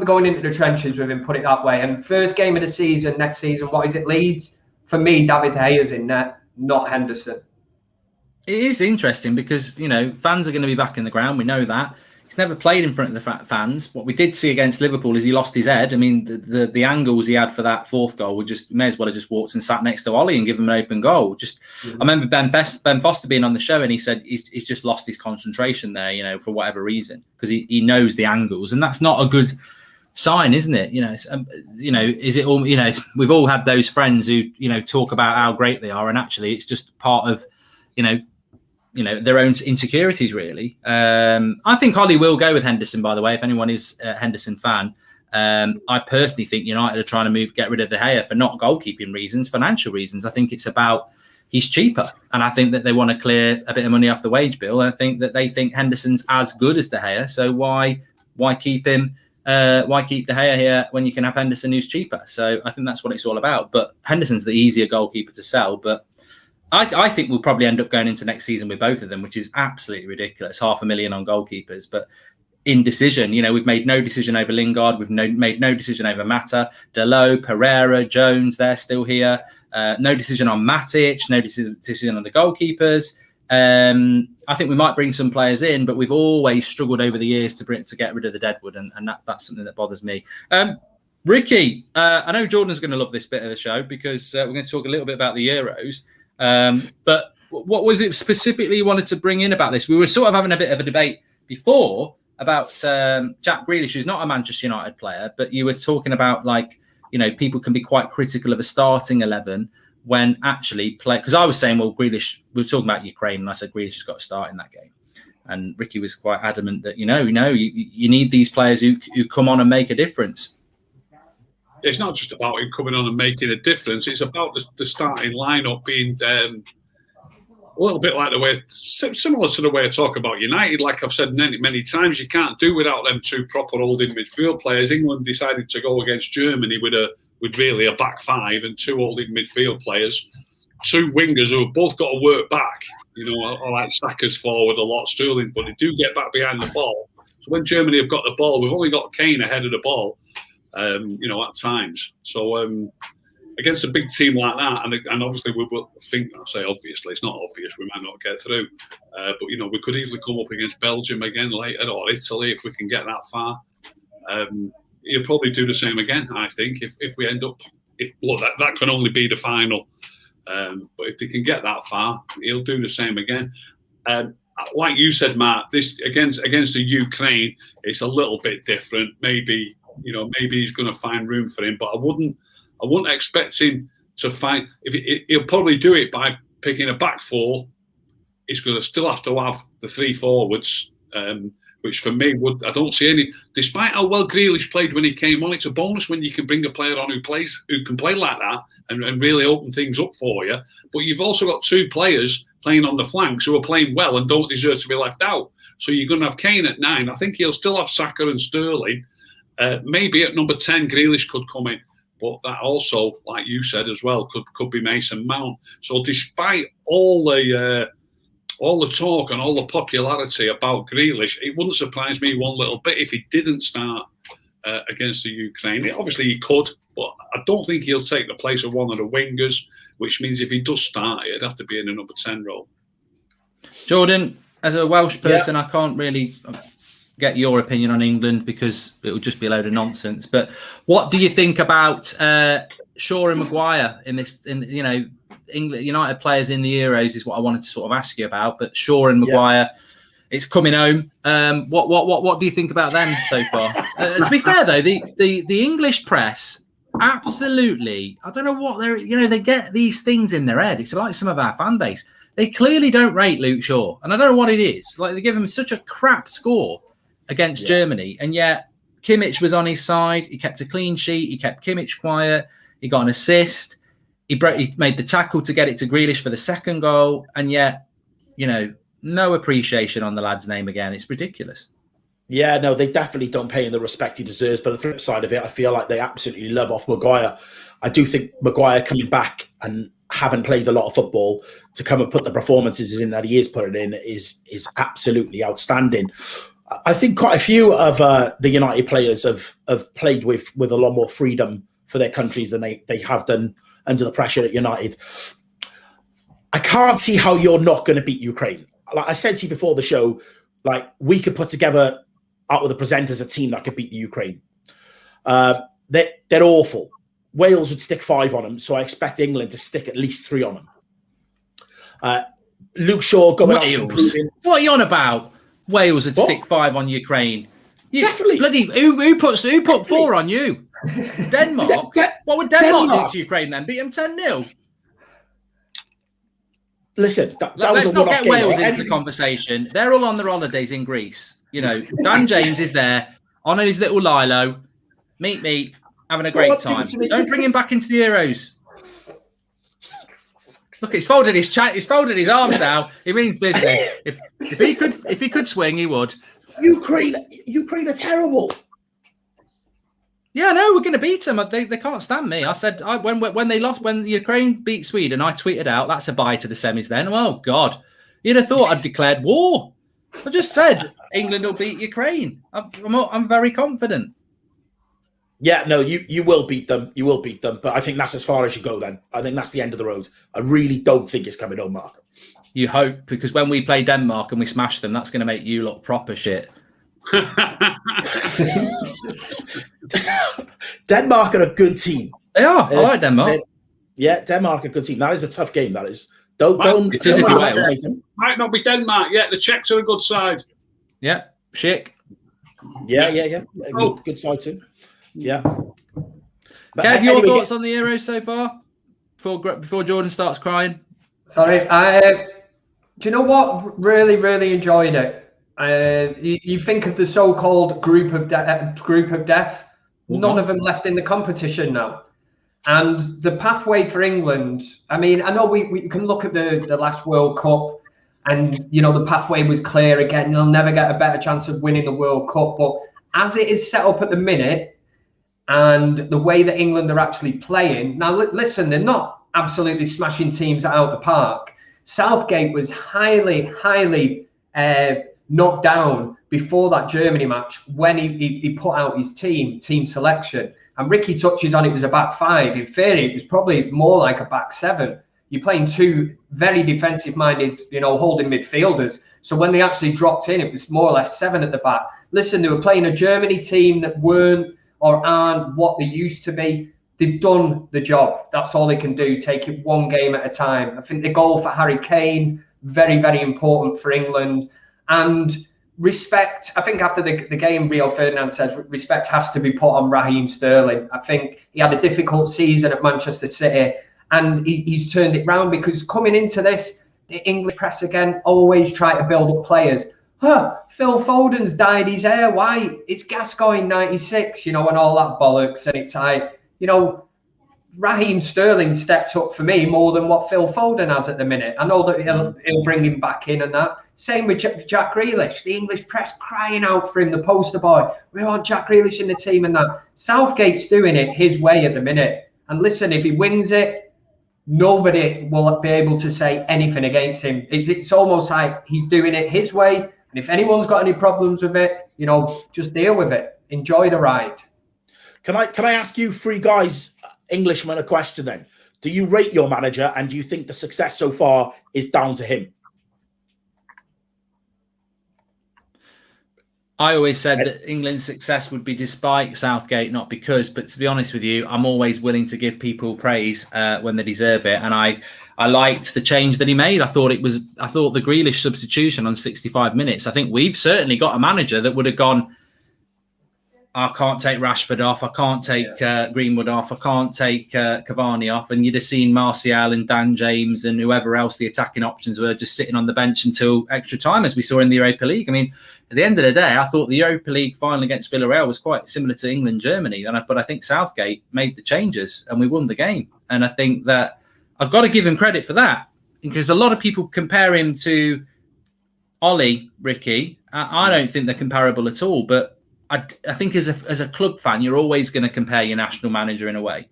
going into the trenches with him, put it that way. And first game of the season, next season, what is it, Leeds? For me, David De Gea's in net, not Henderson. It is interesting because, you know, fans are going to be back in the ground. We know that. He's never played in front of the fans. What we did see against Liverpool is he lost his head. I mean, the angles he had for that fourth goal, may as well have just walked and sat next to Ollie and given him an open goal. I remember Ben Foster being on the show, and he said he's just lost his concentration there, you know, for whatever reason, because he knows the angles, and that's not a good sign, isn't it? You know, is it all? You know, we've all had those friends who, you know, talk about how great they are, and actually it's just part of, you know, their own insecurities, really. I think Ollie will go with Henderson, by the way, if anyone is a Henderson fan. I personally think United are trying to get rid of De Gea for not goalkeeping reasons, financial reasons. I think it's about he's cheaper, and I think that they want to clear a bit of money off the wage bill. And I think that they think Henderson's as good as De Gea, so why keep him? Why keep De Gea here when you can have Henderson who's cheaper? So I think that's what it's all about. But Henderson's the easier goalkeeper to sell, but I think we'll probably end up going into next season with both of them, which is absolutely ridiculous. $500,000 on goalkeepers, but indecision. You know, we've made no decision over Lingard. We've made no decision over Mata, Dalot, Pereira, Jones. They're still here. No decision on Matic. No decision on the goalkeepers. I think we might bring some players in, but we've always struggled over the years to get rid of the deadwood, and that's something that bothers me. Ricky, I know Jordan's going to love this bit of the show because we're going to talk a little bit about the Euros. But what was it specifically you wanted to bring in about this? We were sort of having a bit of a debate before about Jack Grealish, who's not a Manchester United player, but you were talking about, like, you know, people can be quite critical of a starting 11 when actually play. Because I was saying, well, Grealish, we were talking about Ukraine, and I said Grealish has got to start in that game. And Ricky was quite adamant that, you need these players who come on and make a difference. It's not just about him coming on and making a difference. It's about the starting lineup being a little bit like the way, similar to the way I talk about United. Like I've said many times, you can't do without them two proper holding midfield players. England decided to go against Germany with really a back five and two holding midfield players, two wingers who have both got to work back. I like Saka's forward a lot, Sterling, but they do get back behind the ball. So when Germany have got the ball, we've only got Kane ahead of the ball, at times. So against a big team like that, and obviously we will think, I say obviously, it's not obvious, we might not get through, but we could easily come up against Belgium again later, or Italy if we can get that far. He'll probably do the same again, I think, if we end up, that can only be the final. But if they can get that far, he'll do the same again. Like you said, Matt, this against the Ukraine, it's a little bit different. Maybe he's going to find room for him, but I wouldn't expect him to find. He'll probably do it by picking a back four. He's going to still have to have the three forwards, which for me I don't see any. Despite how well Grealish played when he came on, it's a bonus when you can bring a player on who can play like that and really open things up for you. But you've also got two players playing on the flanks who are playing well and don't deserve to be left out. So you're going to have Kane at 9. I think he'll still have Saka and Sterling. Maybe at number 10, Grealish could come in. But that also, like you said as well, could be Mason Mount. So despite all the talk and all the popularity about Grealish, it wouldn't surprise me one little bit if he didn't start against the Ukraine. Obviously he could, but I don't think he'll take the place of one of the wingers, which means if he does start, it'd have to be in a number 10 role. Jordan, as a Welsh person, I can't really get your opinion on England because it would just be a load of nonsense. But what do you think about Shaw and Maguire England United players in the Euros is what I wanted to sort of ask you about. But Shaw and Maguire, it's coming home. What do you think about them so far? To be fair though, the English press absolutely, I don't know what they get these things in their head. It's like some of our fan base. They clearly don't rate Luke Shaw, and I don't know what it is. Like, they give him such a crap score against Germany, and yet Kimmich was on his side. He kept a clean sheet. He kept Kimmich quiet. He got an assist. He made the tackle to get it to Grealish for the second goal, and yet, no appreciation on the lad's name again. It's ridiculous. Yeah, no, they definitely don't pay him the respect he deserves. But the flip side of it, I feel like they absolutely love off Maguire. I do think Maguire coming back and having played a lot of football to come and put the performances in that he is putting in is absolutely outstanding. I think quite a few of the United players have played with a lot more freedom for their countries than they have done under the pressure at United. I can't see how you're not going to beat Ukraine. Like I said to you before the show, like, we could put together out of the presenters a team that could beat the Ukraine. They're awful. Wales would stick 5 on them, so I expect England to stick at least 3 on them. Luke Shaw going out to proving. What are you on about? Wales would stick 5 on Ukraine. Definitely. Bloody who put 4 on you? Denmark. What would Denmark do to Ukraine then? Beat them 10-0. Listen, let's not get Wales into the conversation. They're all on their holidays in Greece. Dan James is there on his little lilo. Meet, having a great time. Don't bring him back into the Euros. Look, he's folded his arms now. He means business. If he could swing, he would. Ukraine are terrible. Yeah, no, we're going to beat them. They can't stand me. I said when Ukraine beat Sweden, I tweeted out that's a bye to the semis. Then, oh God, you'd have thought I'd declared war. I just said England will beat Ukraine. I'm very confident. Yeah, no, you will beat them. You will beat them. But I think that's as far as you go then. I think that's the end of the road. I really don't think it's coming home, Mark. You hope, because when we play Denmark and we smash them, that's going to make you look proper shit. Denmark are a good team. They are. I like Denmark. Yeah, Denmark are a good team. That is a tough game. That is. It is if you're Wales. Might not be Denmark yet. The Czechs are a good side. Yeah, Schick. Yeah. Good side too. Yeah. But Kev, your thoughts on the Euros so far? Before Jordan starts crying. Sorry, do you know what? Really, really enjoyed it. You think of the so-called group of death. None of them left in the competition now. And the pathway for England, I mean, I know we can look at the last World Cup and, you know, the pathway was clear again. You'll never get a better chance of winning the World Cup. But as it is set up at the minute and the way that England are actually playing, now, listen, they're not absolutely smashing teams out the park. Southgate was highly knocked down before that Germany match when he put out his team selection. And Ricky touches on it was a back five. In theory, it was probably more like a back seven. You're playing two very defensive-minded, you know, holding midfielders. So when they actually dropped in, it was more or less seven at the back. Listen, they were playing a Germany team that weren't or aren't what they used to be. They've done the job. That's all they can do. Take it one game at a time. I think the goal for Harry Kane, very, very important for England. And respect, I think after the game, Rio Ferdinand says respect has to be put on Raheem Sterling. I think he had a difficult season at Manchester City and he's turned it round, because coming into this, the English press again always try to build up players. Phil Foden's dyed his hair white. It's Gascoigne 96, you know, and all that bollocks. And it's like, you know, Raheem Sterling stepped up for me more than what Phil Foden has at the minute. I know that he'll bring him back in and that. Same with Jack Grealish. The English press crying out for him, the poster boy. We want Jack Grealish in the team and that. Southgate's doing it his way at the minute. And listen, if he wins it, nobody will be able to say anything against him. It's almost like he's doing it his way. And if anyone's got any problems with it, you know, just deal with it. Enjoy the ride. Can I ask you three guys, Englishmen, a question then? Do you rate your manager, and do you think the success so far is down to him? I always said that England's success would be despite Southgate, not because. But to be honest with you, I'm always willing to give people praise when they deserve it. And I liked the change that he made. I thought the Grealish substitution on 65 minutes. I think we've certainly got a manager that would have gone, I can't take Rashford off. I can't take Greenwood off. I can't take Cavani off. And you'd have seen Martial and Dan James and whoever else the attacking options were just sitting on the bench until extra time, as we saw in the Europa League. I mean, at the end of the day, I thought the Europa League final against Villarreal was quite similar to England-Germany. But I think Southgate made the changes and we won the game. And I think that I've got to give him credit for that, because a lot of people compare him to Ollie, Ricky. I don't think they're comparable at all, but I think as a club fan, you're always going to compare your national manager in a way.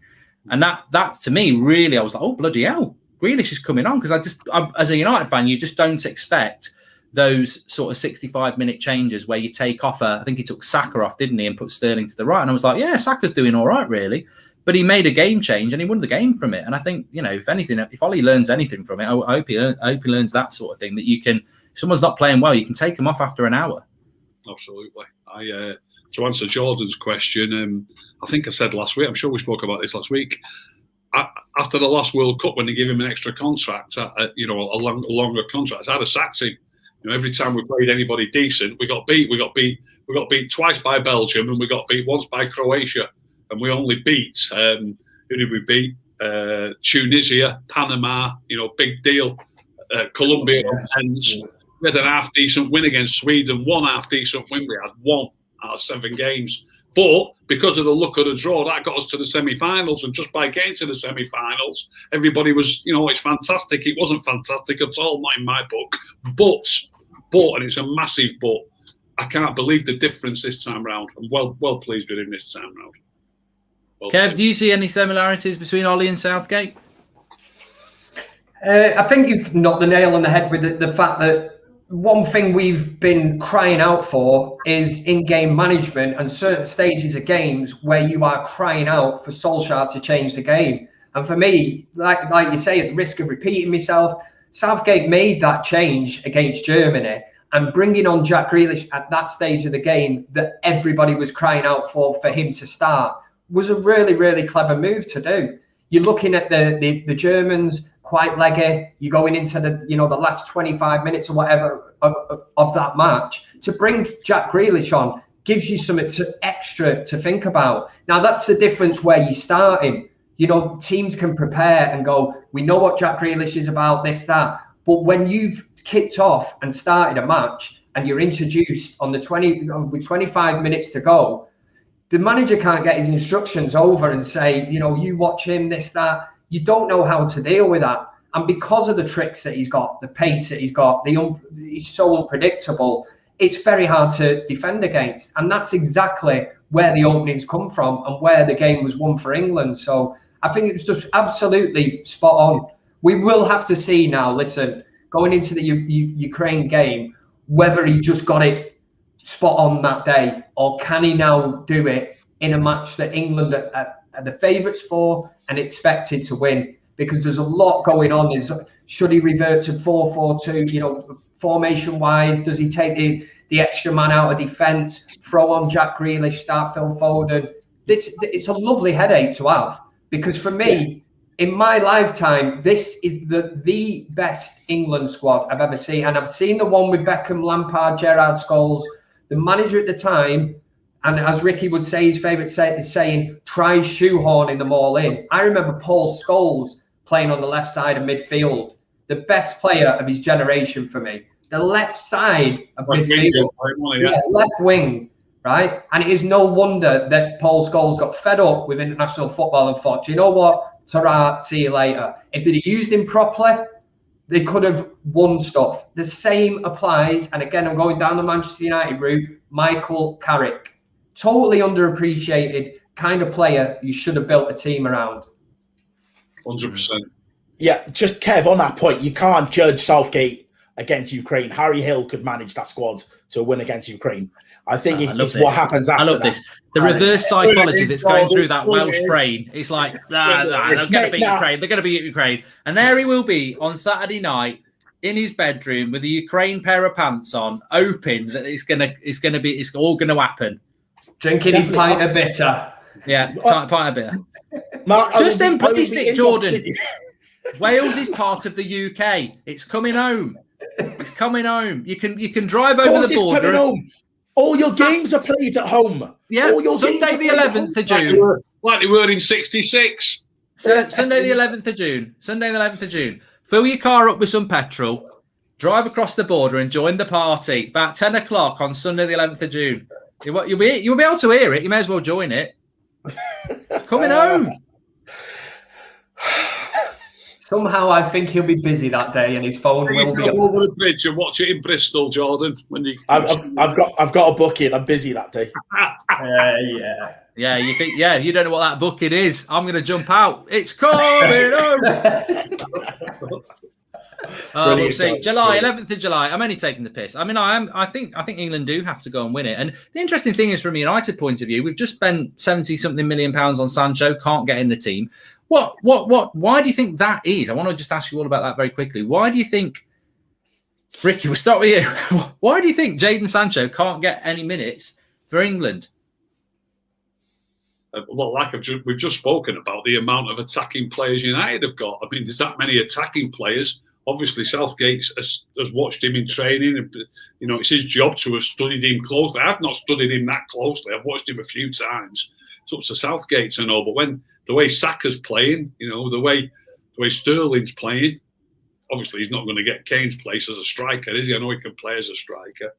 And that to me, really, I was like, oh, bloody hell, Grealish is coming on. Because as a United fan, you just don't expect those sort of 65-minute changes where you take off I think he took Saka off, didn't he, and put Sterling to the right. And I was like, yeah, Saka's doing all right, really. But he made a game change and he won the game from it. And I think, you know, if anything, if Ollie learns anything from it, I hope he learns that sort of thing, that you can, if someone's not playing well, you can take them off after an hour. Absolutely. To answer Jordan's question, I think I said last week, I'm sure we spoke about this last week, after the last World Cup, when they gave him an extra contract, a longer contract, I'd have sacked him. You know, every time we played anybody decent, we got beat. We got beat twice by Belgium, and we got beat once by Croatia, and we only beat who did we beat? Tunisia, Panama. You know, big deal. Colombia on pens. We had an half-decent win against Sweden, one half-decent win. We had 1 out of 7 games. But because of the luck of the draw, that got us to the semi-finals. And just by getting to the semi-finals, everybody was, you know, it's fantastic. It wasn't fantastic at all, not in my book. But, and it's a massive but, I can't believe the difference this time round. I'm well pleased with him this time round. Kev, do you see any similarities between Ollie and Southgate? I think you've knocked the nail on the head with the fact that one thing we've been crying out for is in-game management and certain stages of games where you are crying out for Solskjaer to change the game. And for me, like you say, at the risk of repeating myself, Southgate made that change against Germany, and bringing on Jack Grealish at that stage of the game that everybody was crying out for him to start was a really, really clever move to do. You're looking at the Germans quite leggy. You're going into the the last 25 minutes or whatever of that match. To bring Jack Grealish on gives you something extra to think about. Now that's the difference where you're starting. Teams can prepare and go, we know what Jack Grealish is about, this, that. But when you've kicked off and started a match and you're introduced on the with 25 minutes to go, the manager can't get his instructions over and say, you watch him, this, that. You don't know how to deal with that. And because of the tricks that he's got, the pace that he's got, he's so unpredictable, it's very hard to defend against. And that's exactly where the openings come from and where the game was won for England. So I think it's just absolutely spot on. We will have to see now, listen, going into the Ukraine game, whether he just got it spot on that day, or can he now do it in a match that England are the favourites for and expected to win? Because there's a lot going on. Should he revert to 4-4-2, formation wise? Does he take the extra man out of defence, throw on Jack Grealish, start Phil Foden? It's a lovely headache to have, because for me, in my lifetime, this is the best England squad I've ever seen. And I've seen the one with Beckham, Lampard, Gerrard, Scholes. The manager at the time, and as Ricky would say, his favourite is saying, try shoehorning them all in. I remember Paul Scholes playing on the left side of midfield, the best player of his generation for me. The left side of midfield, left wing, right? And it is no wonder that Paul Scholes got fed up with international football and thought, do you know what? Ta-ra, see you later. If they'd used him properly, they could have won stuff. The same applies, and again, I'm going down the Manchester United route, Michael Carrick. Totally underappreciated kind of player you should have built a team around. 100%. Yeah, just Kev, on that point, you can't judge Southgate against Ukraine. Harry Hill could manage that squad to win against Ukraine. I think it's what happens after that. I love this. The reverse psychology that's going through that Welsh brain. It's like, they're going to beat Ukraine. They're going to beat Ukraine. And there he will be on Saturday night in his bedroom with a Ukraine pair of pants on, hoping that it's all going to happen. Drinking his pint of bitter. Yeah, pint of bitter. Just embrace it, Jordan. Wales is part of the UK. It's coming home. It's coming home. You can drive over the border. Coming home. All your games are played at home. Yeah, Sunday the 11th of June. Like they were in 66. Sunday the 11th of June. Sunday the 11th of June. Fill your car up with some petrol, drive across the border and join the party. About 10 o'clock on Sunday the 11th of June. You'll be able to hear it. You may as well join it. It's coming home. Somehow I think he'll be busy that day and his phone will be over the bridge and watch it in Bristol, Jordan. I've got a booking. I'm busy that day. Yeah, you think? Yeah, you don't know what that booking is. I'm going to jump out. It's coming home. We'll see. July 11th of July. I'm only taking the piss. I mean, I think England do have to go and win it. And the interesting thing is, from a United point of view, we've just spent 70-something million pounds on Sancho. Can't get in the team. Why do you think that is? I want to just ask you all about that very quickly. Why do you think, Ricky, we'll start with you. Why do you think Jadon Sancho can't get any minutes for England? Well, we've just spoken about the amount of attacking players United have got. I mean, there's that many attacking players. Obviously, Southgate has watched him in training. It's his job to have studied him closely. I've not studied him that closely. I've watched him a few times. It's up to Southgate to know. But when the way Saka's playing, the way Sterling's playing, obviously he's not going to get Kane's place as a striker, is he? I know he can play as a striker.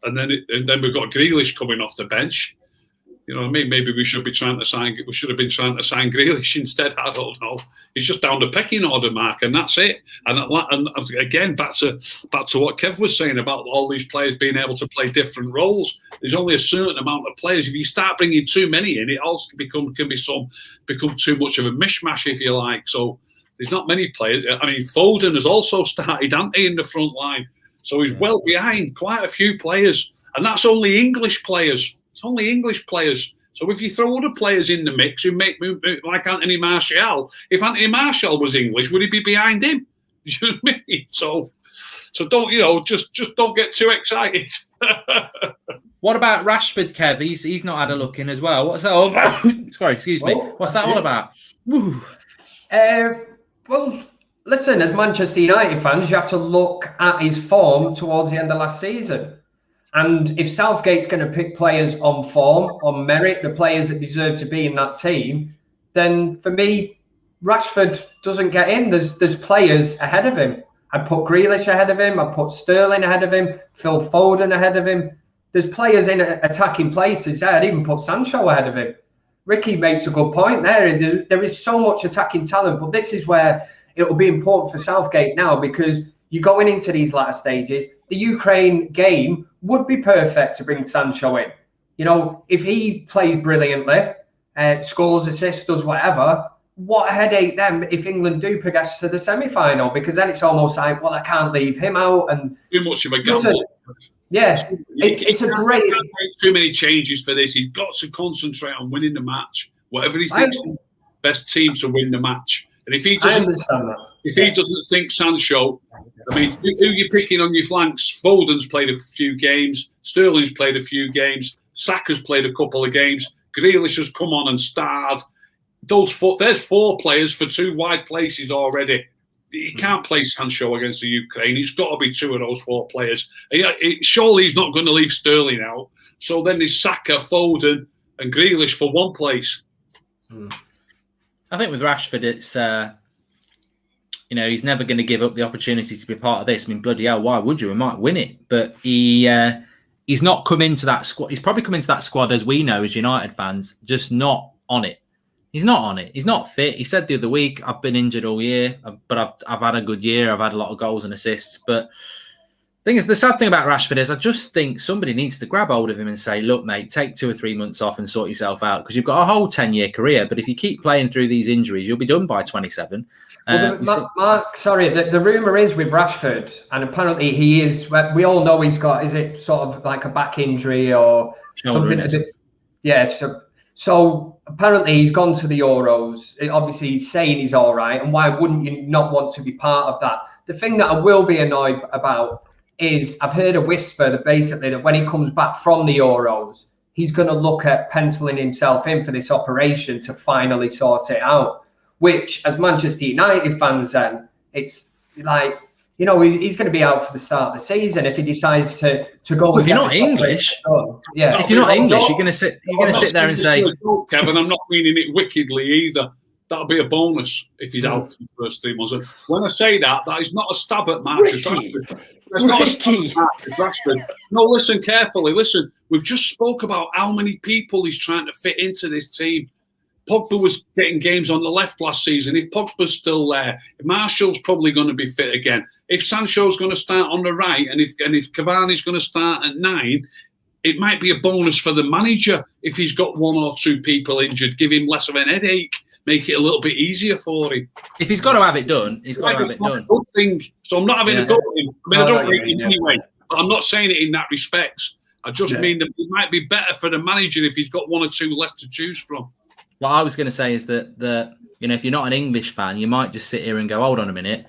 And then we've got Grealish coming off the bench. You know what I mean? Maybe we should have been trying to sign Grealish instead. I don't know. He's just down the pecking order, Mark, and that's it. And again, back to what Kev was saying about all these players being able to play different roles. There's only a certain amount of players. If you start bringing too many in, it also can become too much of a mishmash, if you like. So there's not many players. I mean, Foden has also started, hasn't he, in the front line? So he's well behind quite a few players, and that's only English players. It's only English players. So if you throw other players in the mix who make like Anthony Martial, if Anthony Martial was English, would he be behind him? You know what I mean? So don't just don't get too excited. What about Rashford, Kev? He's not had a look in as well. What's that all? Sorry, excuse me. What's that all about? Well, listen, as Manchester United fans, you have to look at his form towards the end of last season. And if Southgate's going to pick players on form, on merit, the players that deserve to be in that team, then for me, Rashford doesn't get in. There's players ahead of him. I'd put Grealish ahead of him. I'd put Sterling ahead of him. Phil Foden ahead of him. There's players in attacking places there. I'd even put Sancho ahead of him. Ricky makes a good point there. There is so much attacking talent, but this is where it will be important for Southgate now, because you're going into these latter stages. The Ukraine game would be perfect to bring Sancho in. You know, if he plays brilliantly, scores, assists, does whatever, what a headache then if England do progress to the semi-final, because then it's almost like, well, I can't leave him out. And too much of a gamble. Yeah, it's a great. He can't make too many changes for this. He's got to concentrate on winning the match. Whatever he thinks is the best team to win the match. And if he doesn't, he doesn't think Sancho, I mean, who you're picking on your flanks? Foden's played a few games. Sterling's played a few games. Saka's played a couple of games. Grealish has come on and starred. There's 4 players for 2 wide places already. He can't play Sancho against the Ukraine. It's got to be 2 of those 4 players. Surely he's not going to leave Sterling out. So then there's Saka, Foden, and Grealish for 1 place. I think with Rashford, it's he's never going to give up the opportunity to be part of this. I mean, bloody hell, why would you? We might win it, but he's not come into that squad. He's probably come into that squad, as we know as United fans, just not on it. He's not on it. He's not fit. He said the other week, I've been injured all year, but I've had a good year. I've had a lot of goals and assists. But the sad thing about Rashford is I just think somebody needs to grab hold of him and say, look, mate, take 2 or 3 months off and sort yourself out, because you've got a whole 10-year career. But if you keep playing through these injuries, you'll be done by 27. Mark, sorry, the rumour is with Rashford, and apparently he is, we all know he's got, is it sort of like a back injury or something? Yeah, so apparently he's gone to the Euros. Obviously, he's saying he's all right. And why wouldn't you not want to be part of that? The thing that I will be annoyed about is I've heard a whisper that basically that when he comes back from the Euros, he's going to look at penciling himself in for this operation to finally sort it out. Which, as Manchester United fans, then it's like, he's going to be out for the start of the season if he decides to go. Well, if you're not English, if you're not English, you're going to sit there and say, Kevin, I'm not meaning it wickedly either. That'll be a bonus if he's out for the first 3 months. When I say that is not a stab at Marcus Rashford. That's not a stab at Marcus Rashford. No, listen carefully. Listen, we've just spoke about how many people he's trying to fit into this team. Pogba was getting games on the left last season. If Pogba's still there, Martial's probably going to be fit again. If Sancho's going to start on the right, and if Cavani's going to start at 9, it might be a bonus for the manager if he's got 1 or 2 people injured. Give him less of an headache. Make it a little bit easier for him. If he's got to have it done, he's got to have it done. Good thing. So I'm not having a go at him. I mean, I don't rate him anyway, but I'm not saying it in that respect. I just mean that it might be better for the manager if he's got 1 or 2 less to choose from. What I was going to say is that if you're not an English fan, you might just sit here and go, hold on a minute.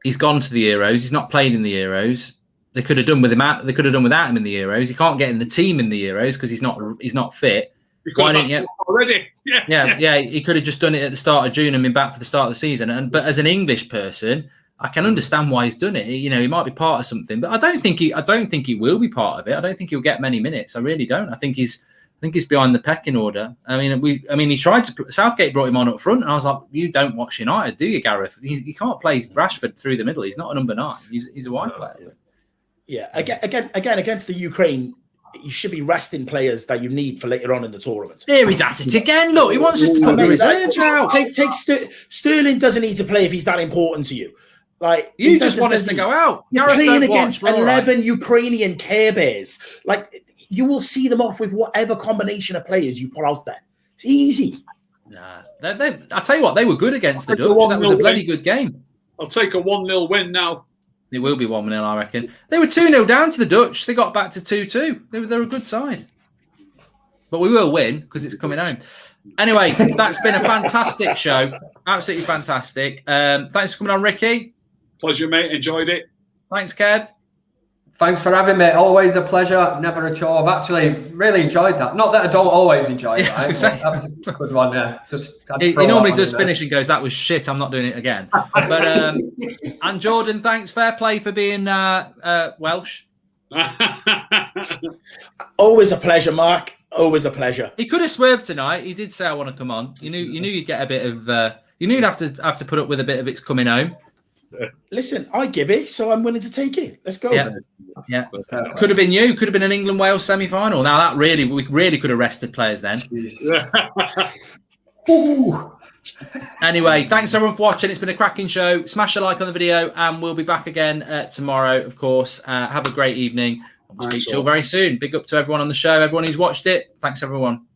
He's gone to the Euros. He's not played in the Euros. They could have done with him out. They could have done without him in the Euros. He can't get in the team in the Euros because he's not fit. Why didn't you? Already? Yeah. He could have just done it at the start of June and been back for the start of the season. But as an English person, I can understand why he's done it. He might be part of something, but I don't think he will be part of it. I don't think he'll get many minutes. I really don't. I think he's behind the pecking order. I mean, he tried to. Southgate brought him on up front, and I was like, "You don't watch United, do you, Gareth? You can't play Rashford through the middle. He's not a number 9. He's a wide player." Yeah, again, against the Ukraine, you should be resting players that you need for later on in the tournament. There he's at it again. Look, he wants us to put the reserves out. Sterling doesn't need to play if he's that important to you. Like you just want us to go out. You're playing against 11 Ukrainian Care Bears. Like you will see them off with whatever combination of players you put out there. It's easy. Nah, I tell you what, they were good against the Dutch. That was a bloody good game. I'll take a 1-0 win now. It will be 1-0, I reckon. They were 2-0 down to the Dutch. They got back to 2-2. They're a good side. But we will win because it's coming home. Anyway, that's been a fantastic show. Absolutely fantastic. Thanks for coming on, Ricky. Pleasure, mate. Enjoyed it. Thanks, Kev. Thanks for having me. Always a pleasure. Never a chore. I've actually really enjoyed that. Not that I don't always enjoy it. Right? That was a good one. Yeah. He normally does finish and goes, "That was shit. I'm not doing it again." But and Jordan, thanks. Fair play for being Welsh. Always a pleasure, Mark. Always a pleasure. He could have swerved tonight. He did say, "I want to come on." You knew you'd get a bit of. You knew you'd have to put up with a bit of it's coming home. Listen, I give it, so I'm willing to take it. Let's go. Yeah. Could have been you. Could have been an England-Wales semi-final. Now we really could have rested players then. Anyway, thanks everyone for watching. It's been a cracking show. Smash a like on the video, and we'll be back again tomorrow, of course. Have a great evening. We'll speak to you all very soon. Big up to everyone on the show, everyone who's watched it. Thanks, everyone.